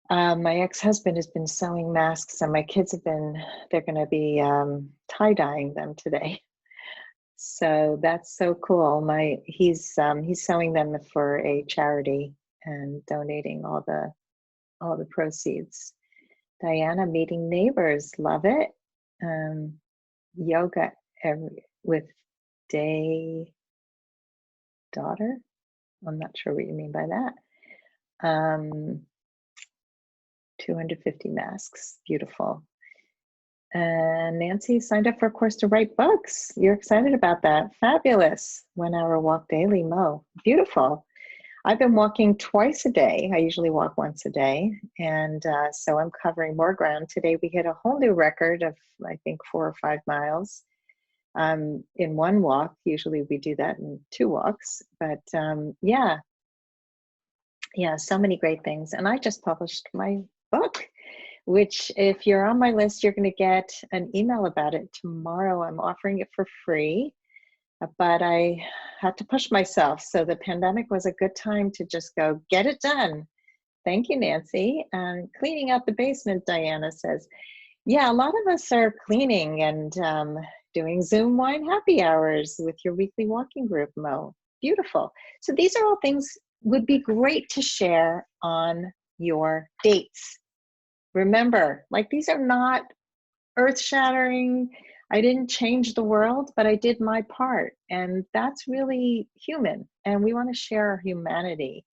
A: My ex-husband has been sewing masks, and my kids they're gonna be tie-dyeing them today. So that's so cool. He's sewing them for a charity and donating all the proceeds. Diana, meeting neighbors, love it. Yoga with day daughter. I'm not sure what you mean by that. 250 masks, beautiful. And Nancy signed up for a course to write books. You're excited about that. Fabulous. 1-hour walk daily, Mo. Beautiful. I've been walking twice a day. I usually walk once a day. And so I'm covering more ground. Today we hit a whole new record of, I think, 4 or 5 miles in one walk. Usually we do that in 2 walks. But yeah, so many great things. And I just published my book, which if you're on my list, you're going to get an email about it tomorrow. I'm offering it for free, but I had to push myself. So the pandemic was a good time to just go get it done. Thank you, Nancy. Cleaning out the basement, Diana says. Yeah, a lot of us are cleaning and doing Zoom wine happy hours with your weekly walking group, Mo. Beautiful. So these are all things would be great to share on your dates. Remember, like, these are not earth-shattering. I didn't change the world, but I did my part. And that's really human. And we want to share our humanity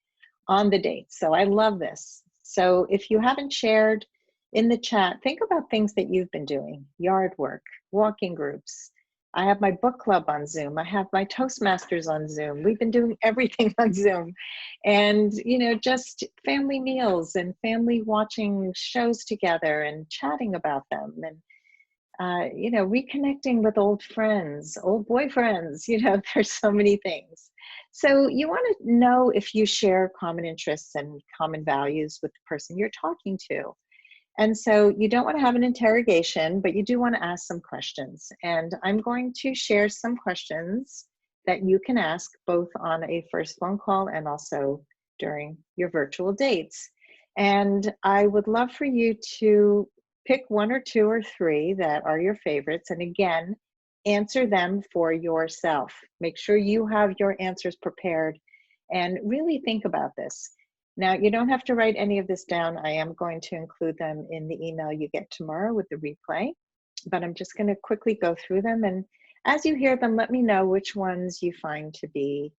A: on the dates. So I love this. So if you haven't shared in the chat, think about things that you've been doing: yard work, walking groups. I have my book club on Zoom. I have my Toastmasters on Zoom. We've been doing everything on Zoom. And, you know, just family meals and family watching shows together and chatting about them. And, you know, reconnecting with old friends, old boyfriends, you know, there's so many things. So you want to know if you share common interests and common values with the person you're talking to. And so you don't want to have an interrogation, but you do want to ask some questions. And I'm going to share some questions that you can ask both on a first phone call and also during your virtual dates. And I would love for you to pick 1 or 2 or 3 that are your favorites. And again, answer them for yourself. Make sure you have your answers prepared and really think about this. Now, you don't have to write any of this down. I am going to include them in the email you get tomorrow with the replay, but I'm just going to quickly go through them. And as you hear them, let me know which ones you find to be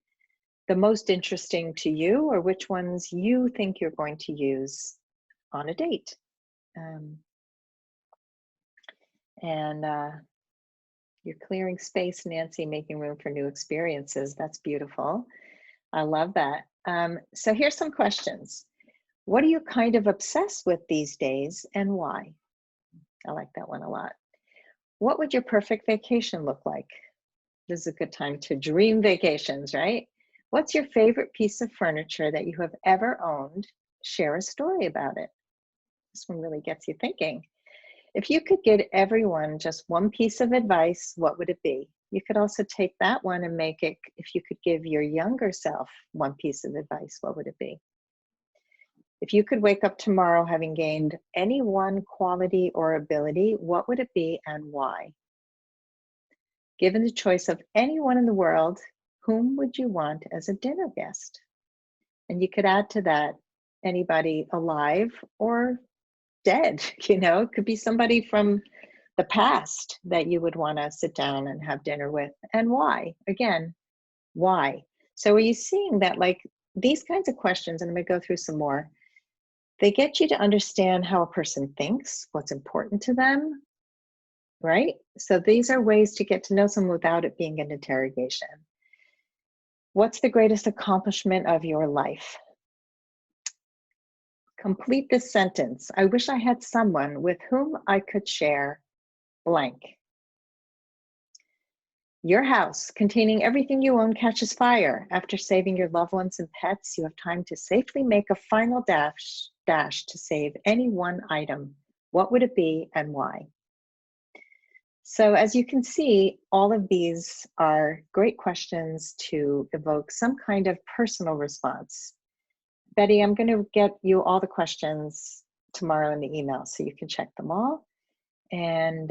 A: the most interesting to you, or which ones you think you're going to use on a date. You're clearing space, Nancy, making room for new experiences. That's beautiful. I love that. So here's some questions. What are you kind of obsessed with these days and why? I like that one a lot. What would your perfect vacation look like? This is a good time to dream vacations, right? What's your favorite piece of furniture that you have ever owned? Share a story about it. This one really gets you thinking. If you could give everyone just one piece of advice, what would it be? You could also take that one and make it, if you could give your younger self one piece of advice, what would it be? If you could wake up tomorrow having gained any one quality or ability, what would it be and why? Given the choice of anyone in the world, whom would you want as a dinner guest? And you could add to that anybody alive or dead, it could be somebody from the past that you would want to sit down and have dinner with, and why? Again, why? So are you seeing that, like, these kinds of questions, and I'm going to go through some more, they get you to understand how a person thinks, what's important to them, right? So these are ways to get to know someone without it being an interrogation. What's the greatest accomplishment of your life? Complete this sentence. I wish I had someone with whom I could share blank. Your house, containing everything you own, catches fire. After saving your loved ones and pets, you have time to safely make a final dash to save any one item. What would it be and why? So as you can see, all of these are great questions to evoke some kind of personal response. Betty, I'm going to get you all the questions tomorrow in the email so you can check them all. And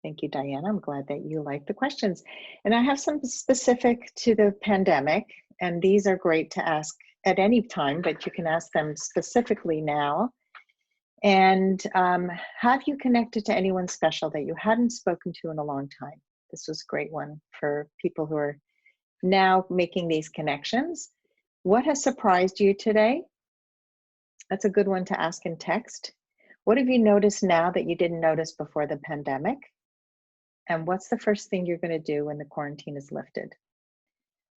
A: thank you, Diana. I'm glad that you like the questions. And I have some specific to the pandemic, and these are great to ask at any time, but you can ask them specifically now. And have you connected to anyone special that you hadn't spoken to in a long time? This was a great one for people who are now making these connections. What has surprised you today? That's a good one to ask in text. What have you noticed now that you didn't notice before the pandemic? And what's the first thing you're going to do when the quarantine is lifted?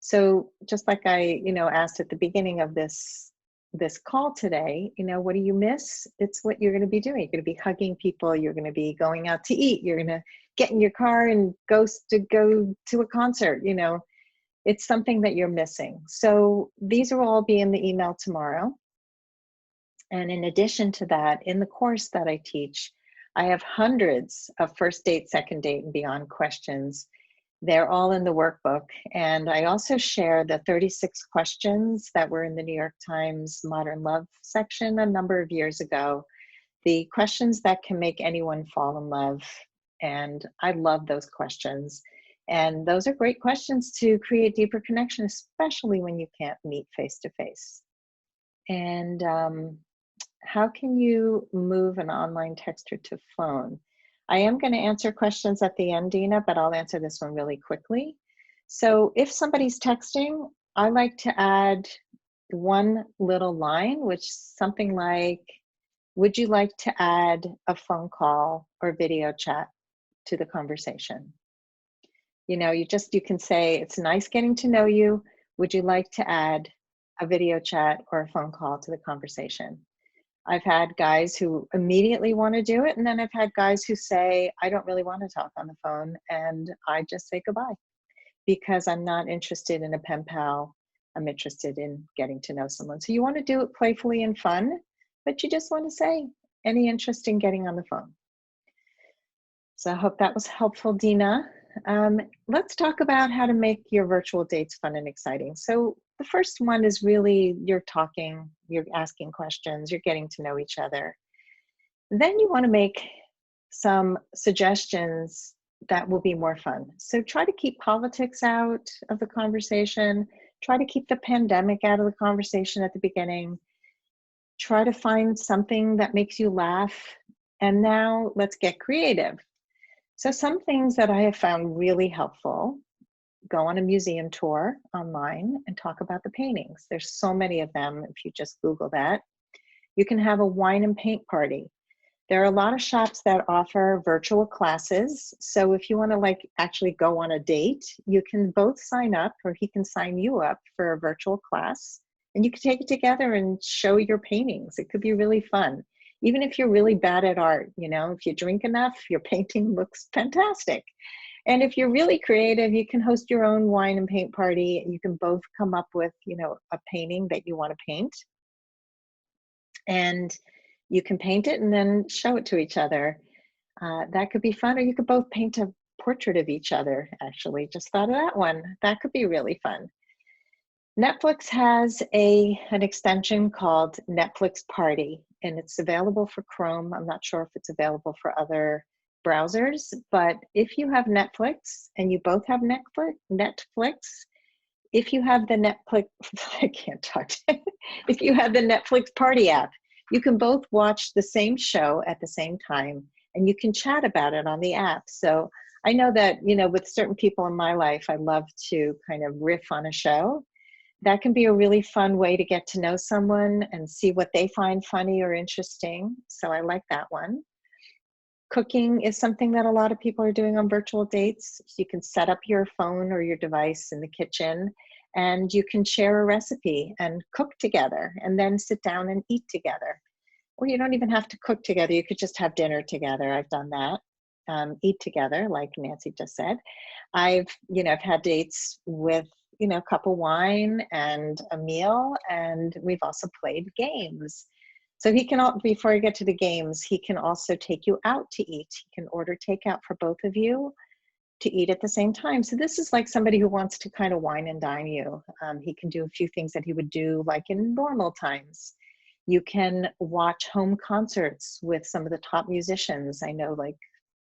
A: So just like I, asked at the beginning of this call today, what do you miss? It's what you're going to be doing. You're going to be hugging people. You're going to be going out to eat. You're going to get in your car and go to a concert. It's something that you're missing. So these will all be in the email tomorrow. And in addition to that, in the course that I teach, I have hundreds of first date, second date, and beyond questions. They're all in the workbook. And I also share the 36 questions that were in the New York Times Modern Love section a number of years ago. The questions that can make anyone fall in love. And I love those questions. And those are great questions to create deeper connection, especially when you can't meet face to face. And how can you move an online texter to phone? I am going to answer questions at the end, Dina, but I'll answer this one really quickly. So if somebody's texting, I like to add one little line, which is something like, would you like to add a phone call or video chat to the conversation? You can say, it's nice getting to know you. Would you like to add a video chat or a phone call to the conversation? I've had guys who immediately want to do it, and then I've had guys who say, I don't really want to talk on the phone, and I just say goodbye because I'm not interested in a pen pal. I'm interested in getting to know someone. So you want to do it playfully and fun, but you just want to say, any interest in getting on the phone? So I hope that was helpful, Dina. Let's talk about how to make your virtual dates fun and exciting. So the first one is really you're talking, you're asking questions, you're getting to know each other. Then you want to make some suggestions that will be more fun. So try to keep politics out of the conversation. Try to keep the pandemic out of the conversation at the beginning. Try to find something that makes you laugh. And now let's get creative. So some things that I have found really helpful: go on a museum tour online and talk about the paintings. There's so many of them if you just Google that. You can have a wine and paint party. There are a lot of shops that offer virtual classes. So if you want to actually go on a date, you can both sign up, or he can sign you up for a virtual class, and you can take it together and show your paintings. It could be really fun. Even if you're really bad at art, if you drink enough, your painting looks fantastic. And if you're really creative, you can host your own wine and paint party. You can both come up with, a painting that you want to paint. And you can paint it and then show it to each other. That could be fun. Or you could both paint a portrait of each other, actually. Just thought of that one. That could be really fun. Netflix has an extension called Netflix Party, and it's available for Chrome. I'm not sure if it's available for other browsers, but if you have Netflix and you both have Netflix, if you have the Netflix, I can't talk, if you have the Netflix Party app, you can both watch the same show at the same time and you can chat about it on the app. So I know that, you know, with certain people in my life, I love to kind of riff on a show. That can be a really fun way to get to know someone and see what they find funny or interesting. So I like that one. Cooking is something that a lot of people are doing on virtual dates. So you can set up your phone or your device in the kitchen and you can share a recipe and cook together and then sit down and eat together. Or you don't even have to cook together. You could just have dinner together. I've done that. Eat together, like Nancy just said. I've had dates with, you know, a cup of wine and a meal, and we've also played games. So he can, before I get to the games, he can also take you out to eat. He can order takeout for both of you to eat at the same time. So this is like somebody who wants to kind of wine and dine you. He can do a few things that he would do like in normal times. You can watch home concerts with some of the top musicians. I know, like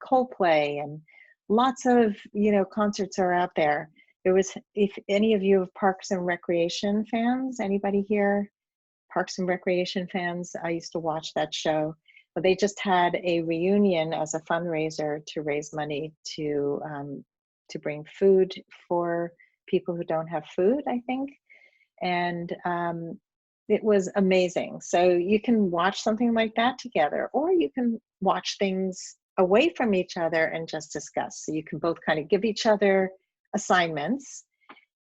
A: Coldplay and lots of, you know, concerts are out there. There was, if any of you are Parks and Recreation fans, anybody here? Parks and Recreation fans, I used to watch that show. But they just had a reunion as a fundraiser to raise money to bring food for people who don't have food, I think. And it was amazing. So you can watch something like that together, or you can watch things away from each other and just discuss. So you can both kind of give each other assignments.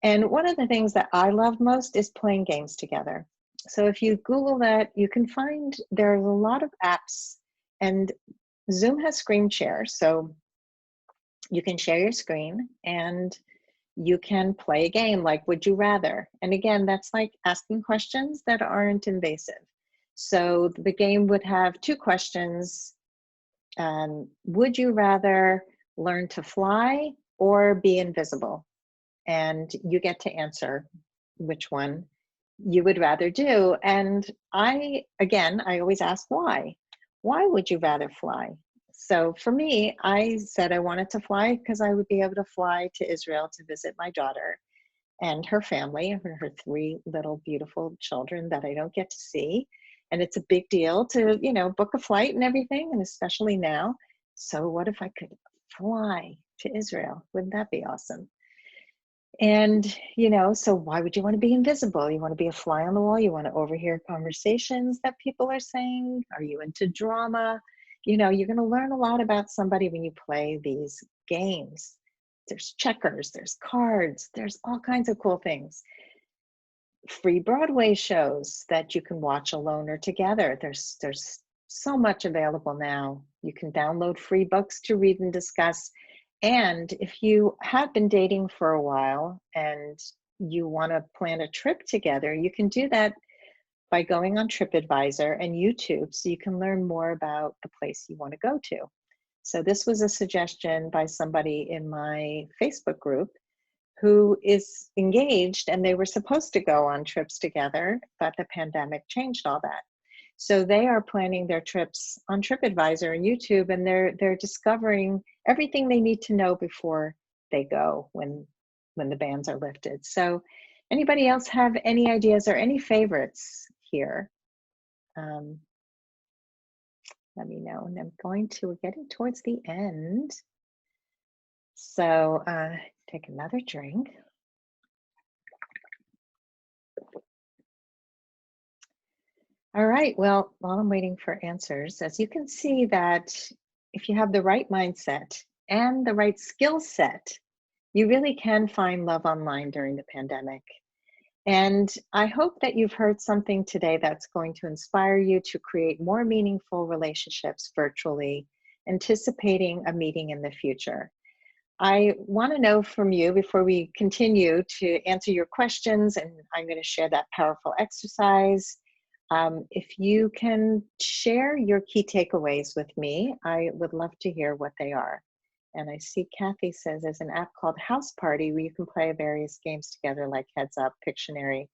A: And one of the things that I love most is playing games together. So if you Google that, you can find there's a lot of apps, and Zoom has screen share. So you can share your screen and you can play a game like Would You Rather. And again, that's like asking questions that aren't invasive. So the game would have two questions. Would you rather learn to fly or be invisible? And you get to answer which one you would rather do. And I always ask why. Why would you rather fly? So for me, I said I wanted to fly because I would be able to fly to Israel to visit my daughter and her family, her three little beautiful children that I don't get to see. And it's a big deal to, you know, book a flight and everything, and especially now. So what if I could fly to Israel? Wouldn't that be awesome? And, you know, so why would you want to be invisible? You want to be a fly on the wall? You want to overhear conversations that people are saying? Are you into drama? You know, you're going to learn a lot about somebody when you play these games. There's checkers, there's cards, there's all kinds of cool things. Free Broadway shows that you can watch alone or together. There's so much available now. You can download free books to read and discuss. And if you have been dating for a while and you want to plan a trip together, you can do that by going on TripAdvisor and YouTube, so you can learn more about the place you want to go to. So this was a suggestion by somebody in my Facebook group who is engaged, and they were supposed to go on trips together, but the pandemic changed all that. So they are planning their trips on TripAdvisor and YouTube, and they're discovering everything they need to know before they go when the bans are lifted. So anybody else have any ideas or any favorites here? Let me know. And we're getting towards the end. So take another drink. All right, well, while I'm waiting for answers, as you can see that if you have the right mindset and the right skill set, you really can find love online during the pandemic. And I hope that you've heard something today that's going to inspire you to create more meaningful relationships virtually, anticipating a meeting in the future. I want to know from you before we continue to answer your questions, and I'm going to share that powerful exercise. If you can share your key takeaways with me, I would love to hear what they are. And I see Kathy says there's an app called House Party where you can play various games together like Heads Up, Pictionary.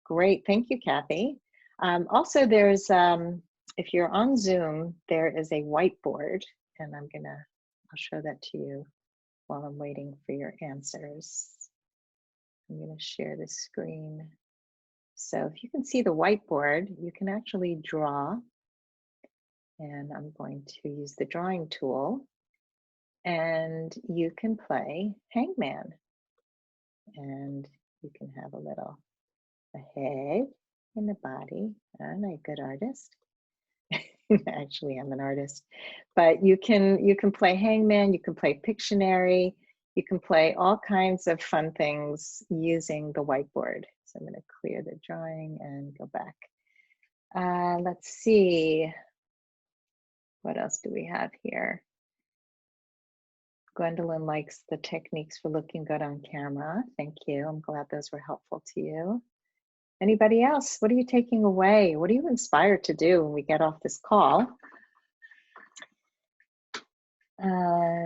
A: Great, thank you, Kathy. Also, there's, if you're on Zoom, there is a whiteboard, and I'll show that to you while I'm waiting for your answers. I'm gonna share the screen. So if you can see the whiteboard, you can actually draw, and I'm going to use the drawing tool, and you can play hangman, and you can have a head and a body. I'm a good artist. Actually, I'm an artist, but you can play hangman, you can play Pictionary, you can play all kinds of fun things using the whiteboard. So I'm going to clear the drawing and go back. Let's see, what else do we have here? Gwendolyn likes the techniques for looking good on camera. Thank you. I'm glad those were helpful to you. Anybody else? What are you taking away? What are you inspired to do when we get off this call?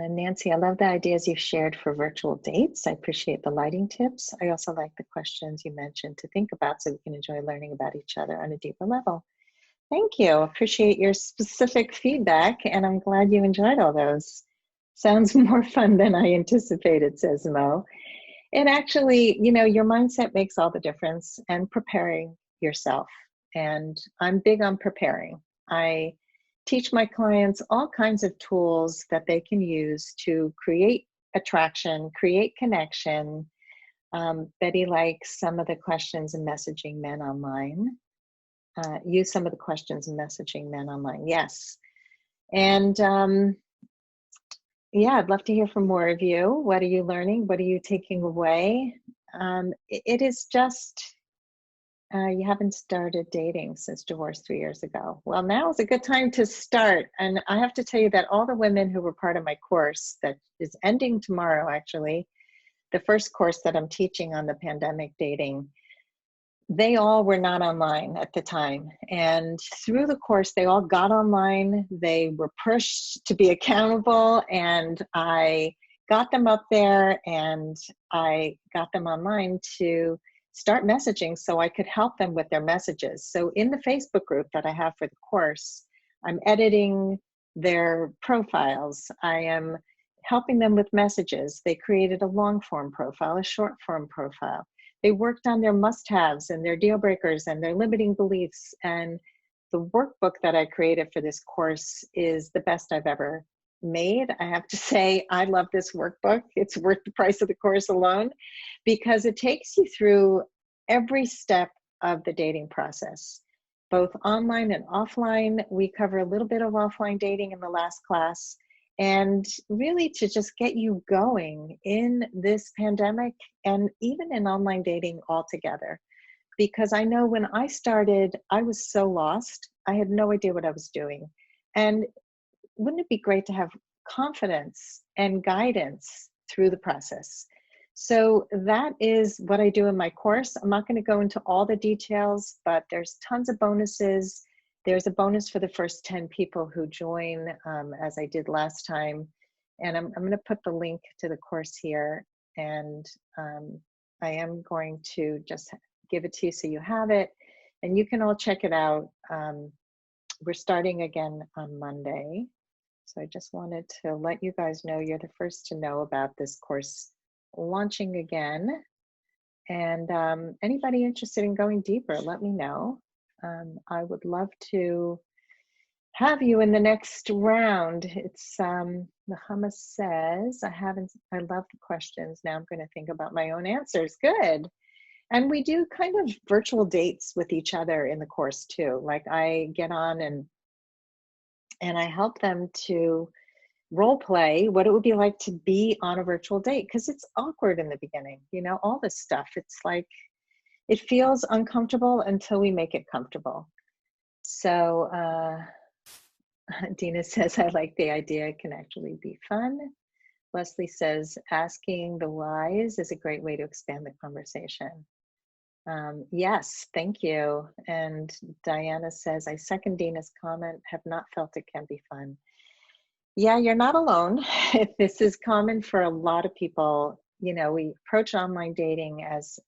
A: Nancy, I love the ideas you've shared for virtual dates. I appreciate the lighting tips. I also like the questions you mentioned to think about so we can enjoy learning about each other on a deeper level. Thank you. Appreciate your specific feedback, and I'm glad you enjoyed all those. Sounds more fun than I anticipated, says Mo. And actually, you know, your mindset makes all the difference, and preparing yourself. And I'm big on preparing. I teach my clients all kinds of tools that they can use to create attraction, create connection. Betty likes some of the questions in Messaging Men Online. Use some of the questions in Messaging Men Online. Yes. And yeah, I'd love to hear from more of you. What are you learning? What are you taking away? It is just, you haven't started dating since divorce 3 years ago. Well, now is a good time to start. And I have to tell you that all the women who were part of my course that is ending tomorrow, actually, the first course that I'm teaching on the pandemic dating, they all were not online at the time. And through the course, they all got online. They were pushed to be accountable, and I got them up there, and I got them online to start messaging so I could help them with their messages. So in the Facebook group that I have for the course, I'm editing their profiles. I am helping them with messages. They created a long form profile, a short form profile. They worked on their must-haves and their deal breakers and their limiting beliefs. And the workbook that I created for this course is the best I've ever made. I have to say, I love this workbook. It's worth the price of the course alone, because it takes you through every step of the dating process, both online and offline. We cover a little bit of offline dating in the last class, and really to just get you going in this pandemic and even in online dating altogether. Because I know when I started, I was so lost. I had no idea what I was doing. And wouldn't it be great to have confidence and guidance through the process? So that is what I do in my course. I'm not going to go into all the details, but there's tons of bonuses. There's a bonus for the first 10 people who join, as I did last time. And I'm going to put the link to the course here. And I am going to just give it to you so you have it. And you can all check it out. We're starting again on Monday. So I just wanted to let you guys know, you're the first to know about this course launching again. And anybody interested in going deeper, let me know. I would love to have you in the next round. It's Muhammad says, I love the questions. Now I'm going to think about my own answers. Good. And we do kind of virtual dates with each other in the course too. Like I get on and I help them to role play what it would be like to be on a virtual date, because it's awkward in the beginning, you know, all this stuff. It's like, it feels uncomfortable until we make it comfortable. So Dina says, I like the idea, it can actually be fun. Leslie says, asking the whys is a great way to expand the conversation. Yes, thank you. And Diana says, I second Dina's comment, have not felt it can be fun. Yeah, you're not alone. This is common for a lot of people. You know, we approach online dating as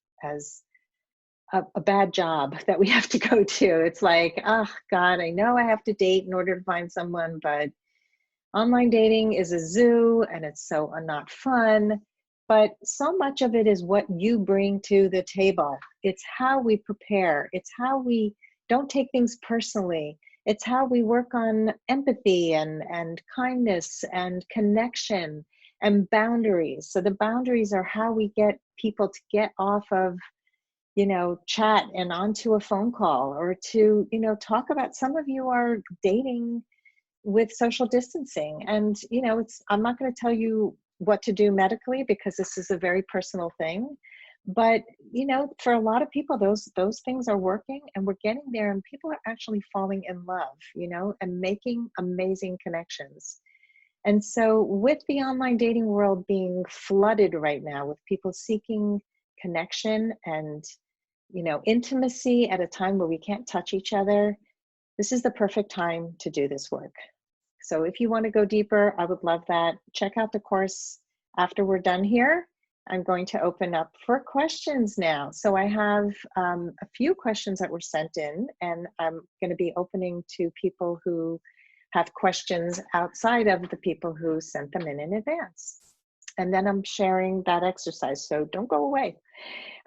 A: a bad job that we have to go to. It's like, oh God, I know I have to date in order to find someone, but Online dating is a zoo and it's so not fun, but so much of it is what you bring to the table. It's how we prepare, it's how we don't take things personally. It's how we work on empathy and kindness and connection and boundaries. So the boundaries are how we get people to get off of, you know, chat and onto a phone call, or to, you know, talk about, some of you are dating with social distancing, and you know, it's, I'm not going to tell you what to do medically because this is a very personal thing, but you know, for a lot of people those things are working, and we're getting there, and people are actually falling in love, you know, and making amazing connections. And so with the online dating world being flooded right now with people seeking connection and, you know, intimacy at a time where we can't touch each other, this is the perfect time to do this work. So if you want to go deeper, I would love that. Check out the course after we're done here. I'm going to open up for questions now. So I have a few questions that were sent in, and I'm going to be opening to people who have questions outside of the people who sent them in advance. And then I'm sharing that exercise, so don't go away.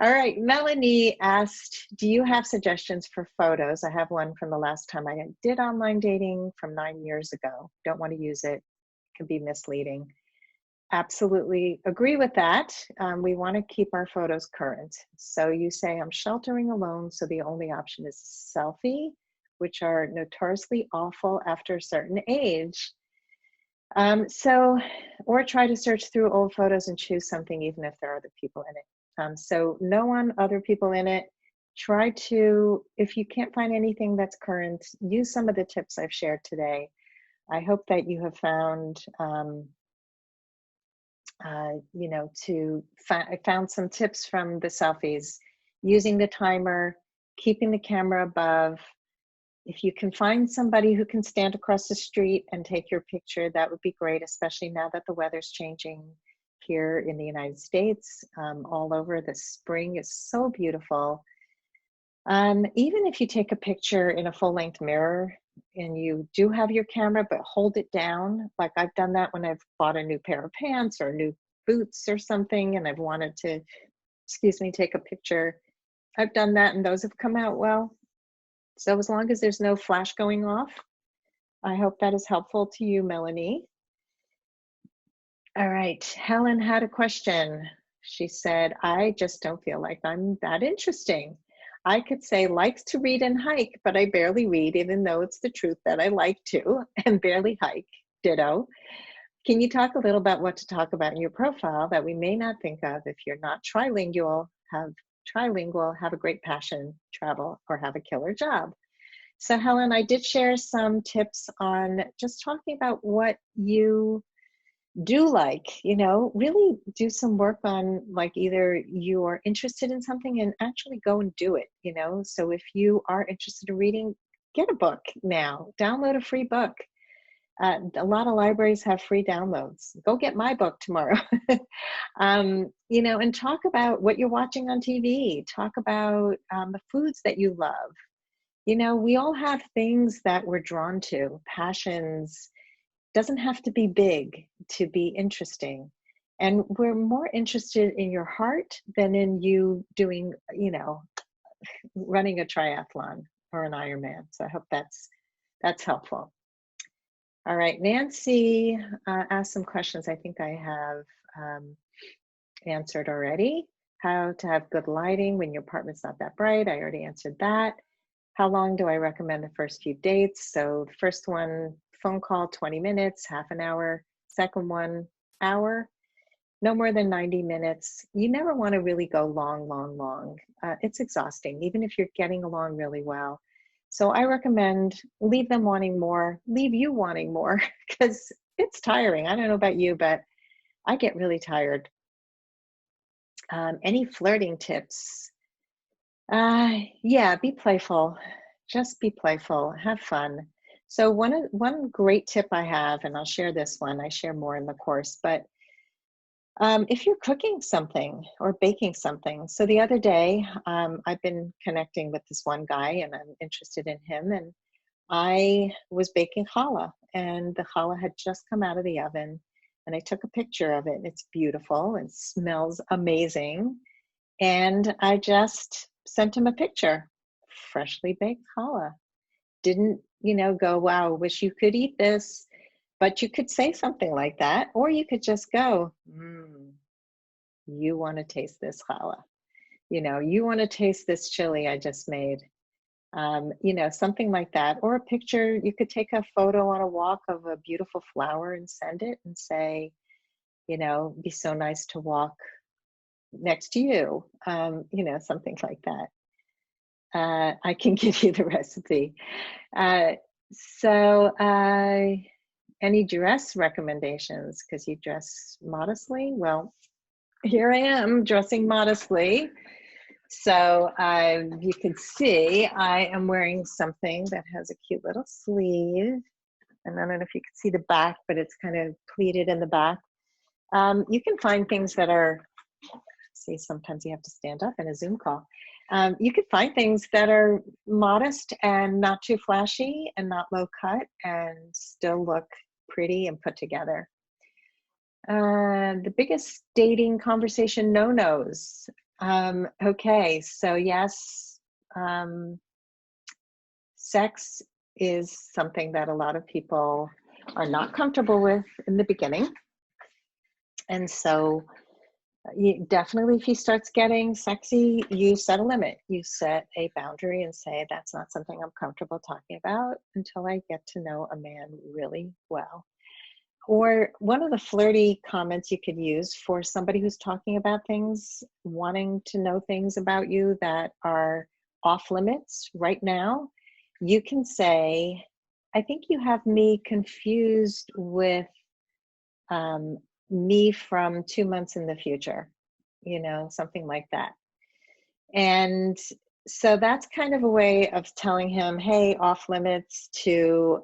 A: All right, Melanie asked, do you have suggestions for photos? I have one from the last time I did online dating from 9 years ago. Don't want to use it, can be misleading. Absolutely agree with that. We want to keep our photos current. So you say, I'm sheltering alone, so the only option is selfie, which are notoriously awful after a certain age. Or try to search through old photos and choose something, even if there are other people in it. So no one, other people in it. Try to, if you can't find anything that's current, use some of the tips I've shared today. I hope that you have found, you know, I found some tips from the selfies, using the timer, keeping the camera above. If you can find somebody who can stand across the street and take your picture, that would be great, especially now that the weather's changing here in the United States. All over, the spring is so beautiful. Even if you take a picture in a full-length mirror and you do have your camera, but hold it down, like I've done that when I've bought a new pair of pants or new boots or something, and I've wanted to, excuse me, take a picture. I've done that, and those have come out well. So as long as there's no flash going off, I hope that is helpful to you, Melanie. All right, Helen had a question. She said, I just don't feel like I'm that interesting. I could say likes to read and hike, but I barely read, even though it's the truth that I like to, and barely hike, ditto. Can you talk a little about what to talk about in your profile that we may not think of if you're not trilingual, have a great passion, travel, or have a killer job? So Helen, I did share some tips on just talking about what you do like, you know, really do some work on, like, either you are interested in something and actually go and do it, you know. So if you are interested in reading, get a book now, download a free book. A lot of libraries have free downloads. Go get my book tomorrow. You know, and talk about what you're watching on TV. Talk about the foods that you love. You know, we all have things that we're drawn to, passions. Doesn't have to be big to be interesting. And we're more interested in your heart than in you doing, you know, running a triathlon or an Ironman. So I hope that's helpful. All right, Nancy asked some questions I think I have answered already. How to have good lighting when your apartment's not that bright. I already answered that. How long do I recommend the first few dates? So the first one, phone call, 20 minutes, half an hour. Second one, hour. No more than 90 minutes. You never want to really go long. It's exhausting, even if you're getting along really well. So I recommend leave them wanting more, leave you wanting more, because it's tiring. I don't know about you, but I get really tired. Any flirting tips? Yeah, be playful. Just be playful, have fun. So one great tip I have, and I'll share this one, I share more in the course, but if you're cooking something or baking something. So the other day, I've been connecting with this one guy and I'm interested in him. And I was baking challah, and the challah had just come out of the oven, and I took a picture of it. It's beautiful. It smells amazing. And I just sent him a picture, freshly baked challah. Didn't, go, wow, wish you could eat this. But you could say something like that, or you could just go, you want to taste this challah. You want to taste this chili I just made. Something like that. Or a picture, you could take a photo on a walk of a beautiful flower and send it and say, be so nice to walk next to you, something like that. I can give you the recipe. So any dress recommendations? Because you dress modestly. Well, here I am dressing modestly. So you can see I am wearing something that has a cute little sleeve. And I don't know if you can see the back, but it's kind of pleated in the back. You can find things that are, see, sometimes you have to stand up in a Zoom call. You can find things that are modest and not too flashy and not low cut and still look pretty and put together. The biggest dating conversation no-nos. Okay, so yes, sex is something that a lot of people are not comfortable with in the beginning. And so definitely, if he starts getting sexy, you set a limit. You set a boundary and say, that's not something I'm comfortable talking about until I get to know a man really well. Or one of the flirty comments you could use for somebody who's talking about things, wanting to know things about you that are off limits right now, you can say, I think you have me confused with me from 2 months in the future, something like that. And so that's kind of a way of telling him, hey, off limits, to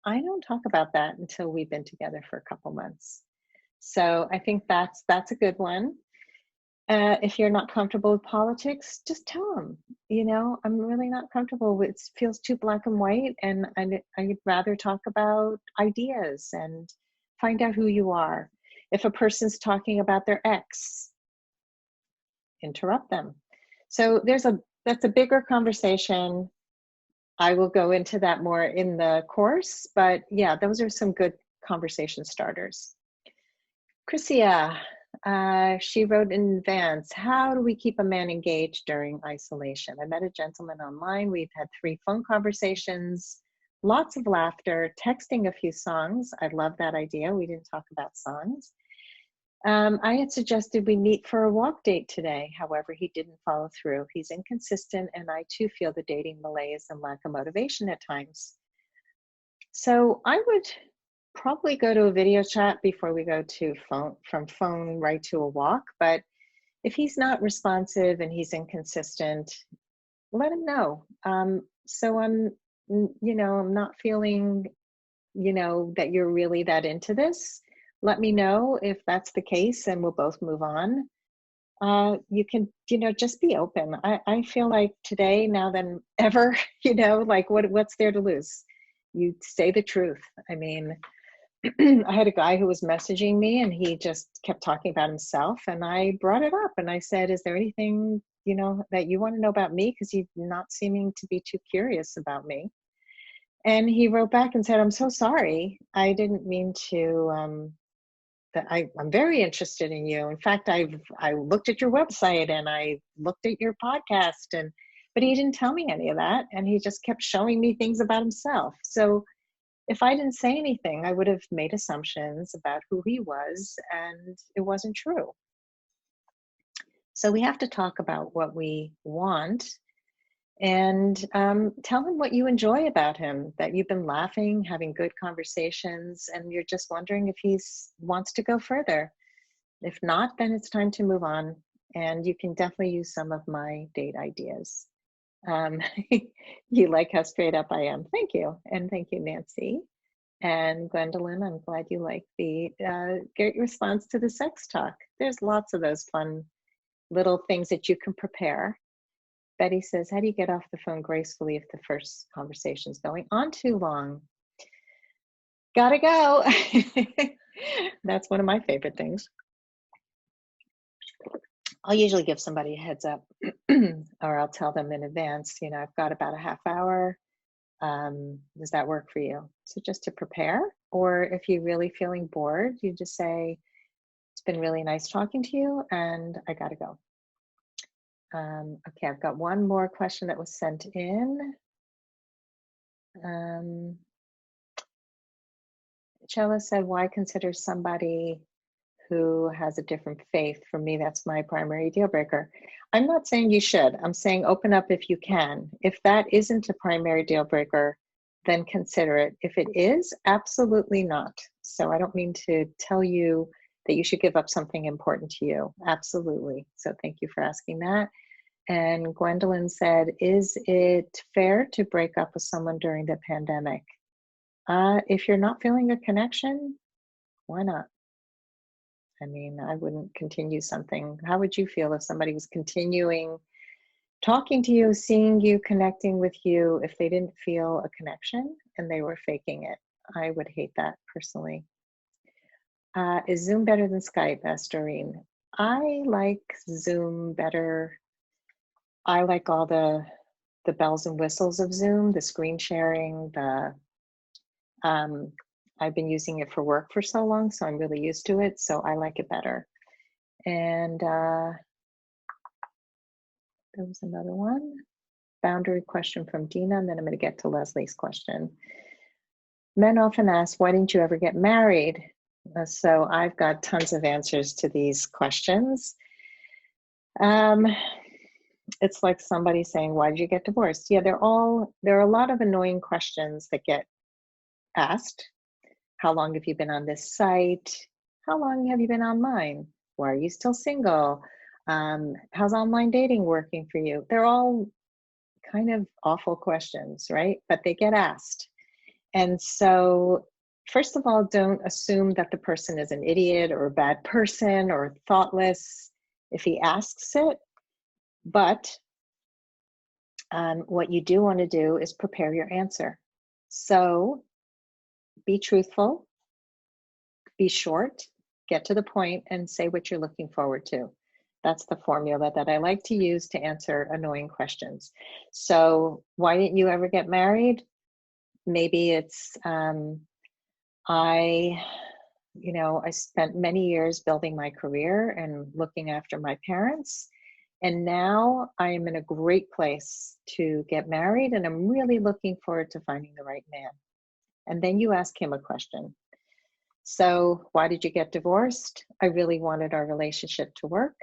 A: I don't talk about that until we've been together for a couple months. So I think that's a good one. If you're not comfortable with politics, just tell him, I'm really not comfortable with, it feels too black and white, and I'd rather talk about ideas and find out who you are. If a person's talking about their ex, interrupt them. So that's a bigger conversation. I will go into that more in the course, but yeah, those are some good conversation starters. Chrissia, she wrote in advance, how do we keep a man engaged during isolation? I met a gentleman online. We've had 3 phone conversations, lots of laughter, texting a few songs. I love that idea. We didn't talk about songs. I had suggested we meet for a walk date today. However, he didn't follow through. He's inconsistent, and I too feel the dating malaise and lack of motivation at times. So I would probably go to a video chat before we go to from phone right to a walk. But if he's not responsive and he's inconsistent, let him know. So I'm not feeling, that you're really that into this. Let me know if that's the case, and we'll both move on. You can, just be open. I feel like today, now than ever, like what's there to lose? You say the truth. I mean, I had a guy who was messaging me, and he just kept talking about himself, and I brought it up, and I said, is there anything, that you want to know about me? Because you're not seeming to be too curious about me. And he wrote back and said, I'm so sorry. I didn't mean to, that I'm very interested in you. In fact, I looked at your website and I looked at your podcast, but he didn't tell me any of that. And he just kept showing me things about himself. So if I didn't say anything, I would have made assumptions about who he was, and it wasn't true. So we have to talk about what we want, and tell him what you enjoy about him, that you've been laughing, having good conversations, and you're just wondering if he wants to go further. If not, then it's time to move on, and you can definitely use some of my date ideas. You like how straight up I am. Thank you. And thank you, Nancy. And Gwendolyn, I'm glad you like the great response to the sex talk. There's lots of those fun little things that you can prepare. Betty says, how do you get off the phone gracefully if the first conversation is going on too long? Gotta go. That's one of my favorite things. I'll usually give somebody a heads up or I'll tell them in advance, you know, I've got about a half hour. Does that work for you? So just to prepare, or if you're really feeling bored, you just say, it's been really nice talking to you and I gotta go. Okay, I've got one more question that was sent in. Chella said, why consider somebody who has a different faith? For me, that's my primary deal breaker. I'm not saying you should. I'm saying open up if you can. If that isn't a primary deal breaker, then consider it. If it is, absolutely not. So I don't mean to tell you that you should give up something important to you. Absolutely. So thank you for asking that. And Gwendolyn said, is it fair to break up with someone during the pandemic? If you're not feeling a connection, why not? I mean, I wouldn't continue something. How would you feel if somebody was continuing talking to you, seeing you, connecting with you, if they didn't feel a connection and they were faking it? I would hate that personally. Is Zoom better than Skype? Asked Doreen. I like Zoom better. I like all the bells and whistles of Zoom, the screen sharing, I've been using it for work for so long, so I'm really used to it, so I like it better. And there was another one. Boundary question from Dina, and then I'm going to get to Leslie's question. Men often ask, why didn't you ever get married? So I've got tons of answers to these questions. It's like somebody saying, why did you get divorced? Yeah, there are a lot of annoying questions that get asked. How long have you been on this site? How long have you been online? Why are you still single? How's online dating working for you? They're all kind of awful questions, right? But they get asked. And so, first of all, don't assume that the person is an idiot or a bad person or thoughtless if he asks it. But what you do want to do is prepare your answer. So be truthful, be short, get to the point, and say what you're looking forward to. That's the formula that I like to use to answer annoying questions. So why didn't you ever get married? Maybe it's, I spent many years building my career and looking after my parents. And now I am in a great place to get married, and I'm really looking forward to finding the right man. And then you ask him a question. So why did you get divorced? I really wanted our relationship to work.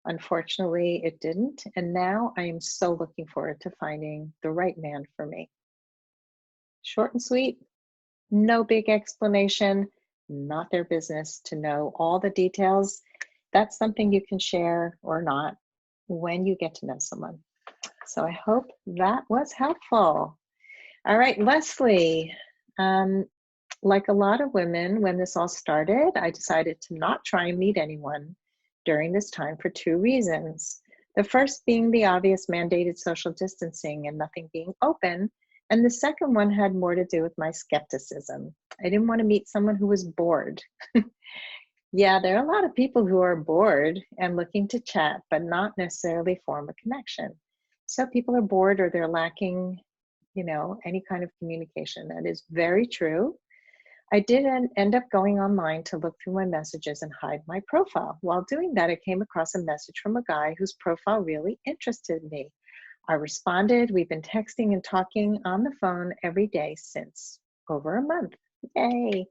A: Unfortunately, it didn't. And now I am so looking forward to finding the right man for me. Short and sweet, no big explanation, not their business to know all the details. That's something you can share or not when you get to know someone. So I hope that was helpful. All right, Leslie. Like a lot of women, when this all started, I decided to not try and meet anyone during this time for two reasons. The first being the obvious mandated social distancing and nothing being open. And the second one had more to do with my skepticism. I didn't want to meet someone who was bored. Yeah, there are a lot of people who are bored and looking to chat, but not necessarily form a connection. So people are bored or they're lacking, any kind of communication. That is very true. I did end up going online to look through my messages and hide my profile. While doing that, I came across a message from a guy whose profile really interested me. I responded. We've been texting and talking on the phone every day since over a month. Yay.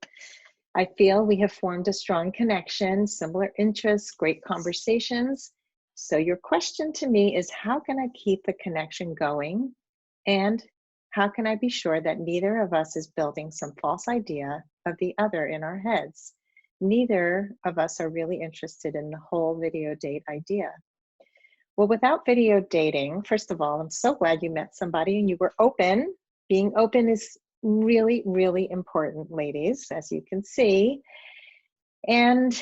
A: I feel we have formed a strong connection, similar interests, great conversations. So your question to me is, how can I keep the connection going? And how can I be sure that neither of us is building some false idea of the other in our heads? Neither of us are really interested in the whole video date idea. Well, without video dating, first of all, I'm so glad you met somebody and you were open. Being open is really, really important, ladies, as you can see. And,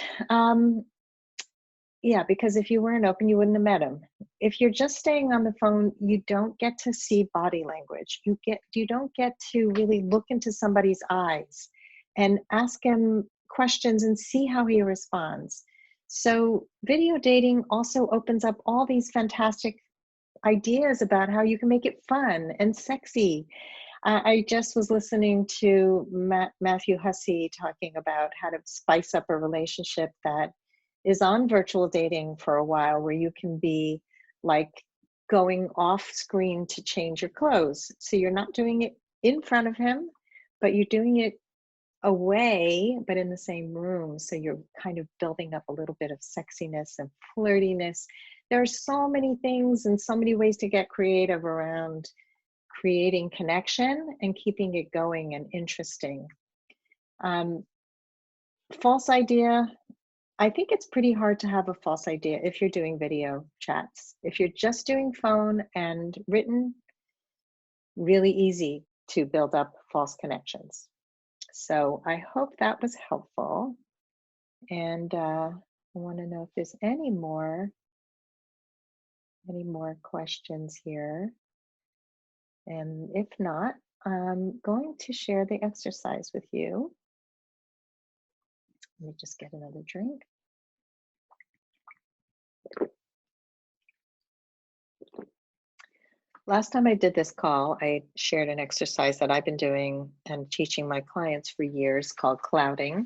A: Yeah, because if you weren't open, you wouldn't have met him. If you're just staying on the phone, you don't get to see body language. You don't get to really look into somebody's eyes and ask him questions and see how he responds. So video dating also opens up all these fantastic ideas about how you can make it fun and sexy. I just was listening to Matthew Hussey talking about how to spice up a relationship that is on virtual dating for a while, where you can be like going off screen to change your clothes. So you're not doing it in front of him, but you're doing it away, but in the same room. So you're kind of building up a little bit of sexiness and flirtiness. There are so many things and so many ways to get creative around creating connection and keeping it going and interesting. False idea. I think it's pretty hard to have a false idea if you're doing video chats. If you're just doing phone and written, really easy to build up false connections. So I hope that was helpful. And I want to know if there's any more questions here. And if not, I'm going to share the exercise with you. Let me just get another drink. Last time I did this call, I shared an exercise that I've been doing and teaching my clients for years called clouding.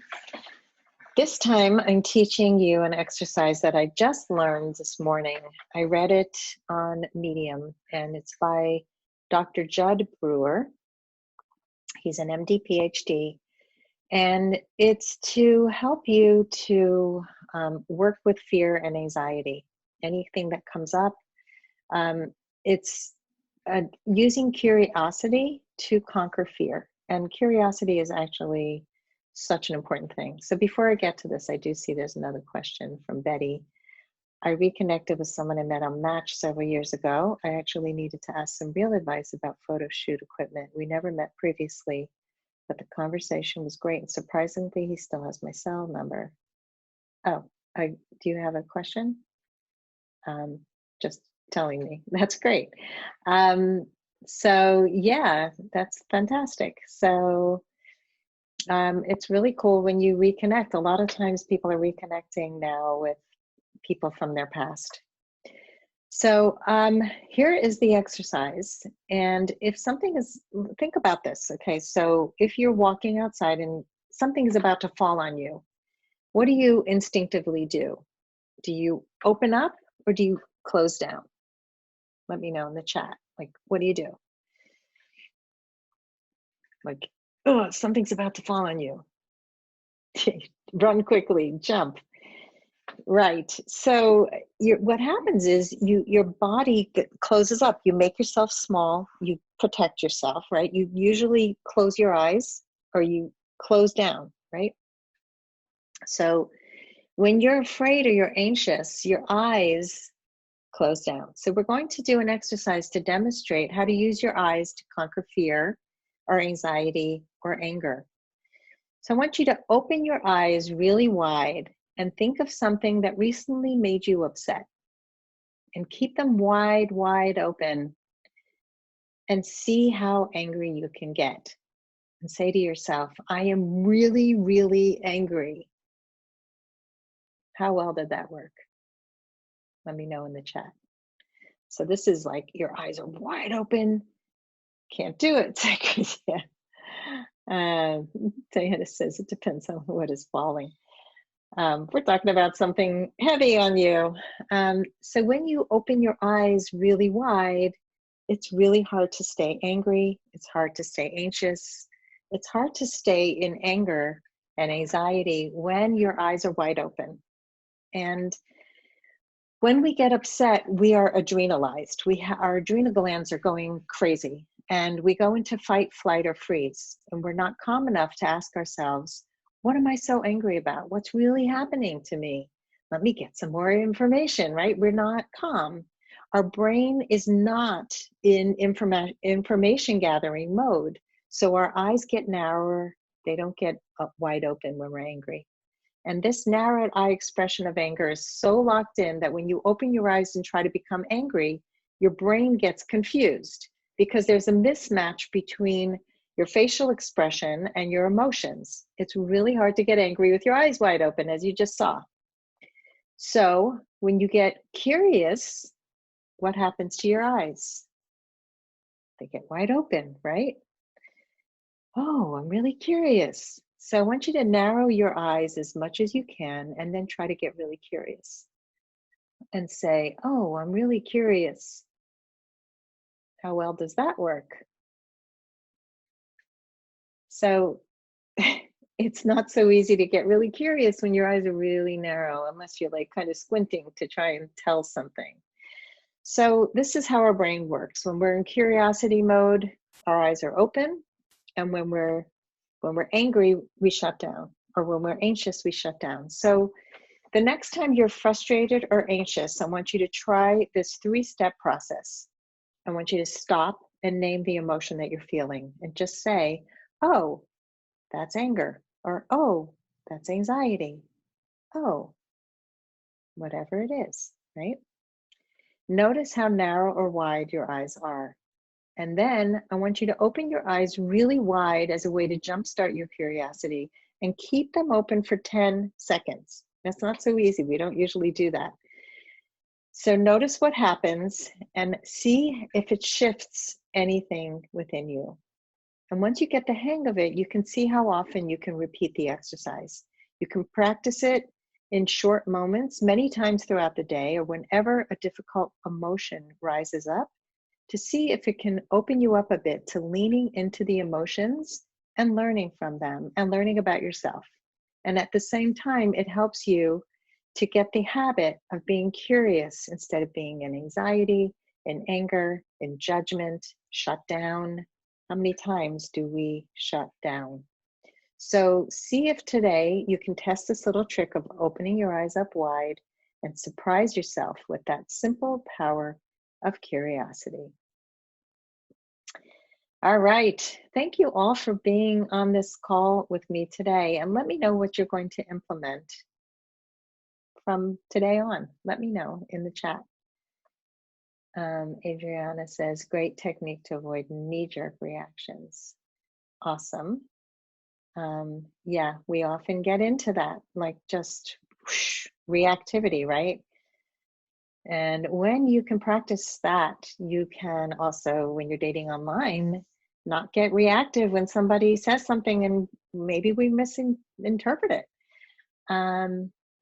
A: This time I'm teaching you an exercise that I just learned this morning. I read it on Medium, and it's by Dr. Judd Brewer. He's an MD, PhD, and it's to help you to work with fear and anxiety. Anything that comes up, it's using curiosity to conquer fear. And curiosity is actually such an important thing. So before I get to this, I do see there's another question from Betty. I reconnected with someone I met on Match several years ago. I actually needed to ask some real advice about photo shoot equipment. We never met previously, but the conversation was great. And surprisingly, he still has my cell number. Oh, do you have a question? Just telling me. That's great. So yeah, that's fantastic. So it's really cool when you reconnect. A lot of times people are reconnecting now with people from their past. So here is the exercise. And if something is, think about this, okay? So if you're walking outside and something is about to fall on you, what do you instinctively do? Do you open up or do you close down? Let me know in the chat. Like, what do you do? Like, oh, something's about to fall on you. Run quickly, jump. Right. So what happens is your body closes up. You make yourself small. You protect yourself, right? You usually close your eyes or you close down, right? So when you're afraid or you're anxious, your eyes close down. So we're going to do an exercise to demonstrate how to use your eyes to conquer fear or anxiety or anger. So I want you to open your eyes really wide and think of something that recently made you upset. And keep them wide, wide open and see how angry you can get. And say to yourself, I am really, really angry. How well did that work? Let me know in the chat. So this is like your eyes are wide open. Can't do it. Diana says it depends on what is falling. We're talking about something heavy on you. So when you open your eyes really wide, it's really hard to stay angry. It's hard to stay anxious. It's hard to stay in anger and anxiety when your eyes are wide open. And when we get upset, we are adrenalized. Our adrenal glands are going crazy, and we go into fight, flight, or freeze. And we're not calm enough to ask ourselves, what am I so angry about? What's really happening to me? Let me get some more information, right? We're not calm. Our brain is not in information gathering mode. So our eyes get narrower. They don't get wide open when we're angry. And this narrowed eye expression of anger is so locked in that when you open your eyes and try to become angry, your brain gets confused because there's a mismatch between your facial expression and your emotions. It's really hard to get angry with your eyes wide open, as you just saw. So when you get curious, what happens to your eyes? They get wide open, right? Oh, I'm really curious. So I want you to narrow your eyes as much as you can and then try to get really curious and say, oh, I'm really curious. How well does that work? So it's not so easy to get really curious when your eyes are really narrow, unless you're like kind of squinting to try and tell something. So this is how our brain works. When we're in curiosity mode, our eyes are open, and when we're angry, we shut down, or when we're anxious, we shut down. So the next time you're frustrated or anxious, I want you to try this 3-step process. I want you to stop and name the emotion that you're feeling and just say, oh, that's anger, or oh, that's anxiety, oh, whatever it is, right? Notice how narrow or wide your eyes are. And then I want you to open your eyes really wide as a way to jumpstart your curiosity and keep them open for 10 seconds. That's not so easy. We don't usually do that. So notice what happens and see if it shifts anything within you. And once you get the hang of it, you can see how often you can repeat the exercise. You can practice it in short moments, many times throughout the day, or whenever a difficult emotion rises up, to see if it can open you up a bit to leaning into the emotions and learning from them and learning about yourself. And at the same time, it helps you to get the habit of being curious instead of being in anxiety, in anger, in judgment, shut down. How many times do we shut down? So see if today you can test this little trick of opening your eyes up wide and surprise yourself with that simple power of curiosity. All right. Thank you all for being on this call with me today. And let me know what you're going to implement from today on. Let me know in the chat. Adriana says, great technique to avoid knee-jerk reactions. Awesome. Yeah, we often get into that, like just whoosh, reactivity, right? And when you can practice that, you can also, when you're dating online, not get reactive when somebody says something and maybe we misinterpret it.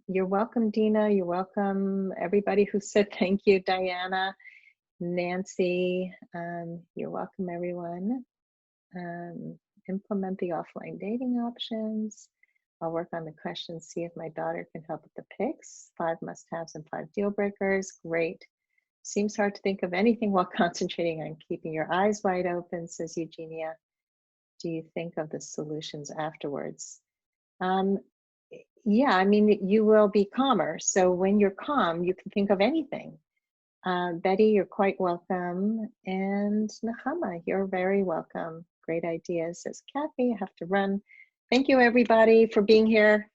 A: You're welcome, Dina. You're welcome, everybody who said thank you, Diana, Nancy. You're welcome, everyone. Implement the offline dating options. I'll work on the questions, see if my daughter can help with the picks. 5 must-haves and 5 deal breakers. Great. Seems hard to think of anything while concentrating on keeping your eyes wide open, says Eugenia. Do you think of the solutions afterwards? Yeah, I mean, you will be calmer. So when you're calm, you can think of anything. Betty, you're quite welcome. And Nahama, you're very welcome. Great ideas, says Kathy. I have to run. Thank you, everybody, for being here.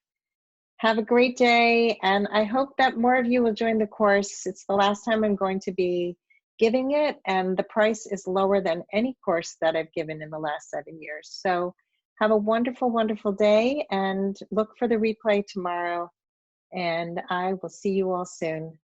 A: Have a great day. And I hope that more of you will join the course. It's the last time I'm going to be giving it, and the price is lower than any course that I've given in the last 7 years. So have a wonderful, wonderful day, and look for the replay tomorrow. And I will see you all soon.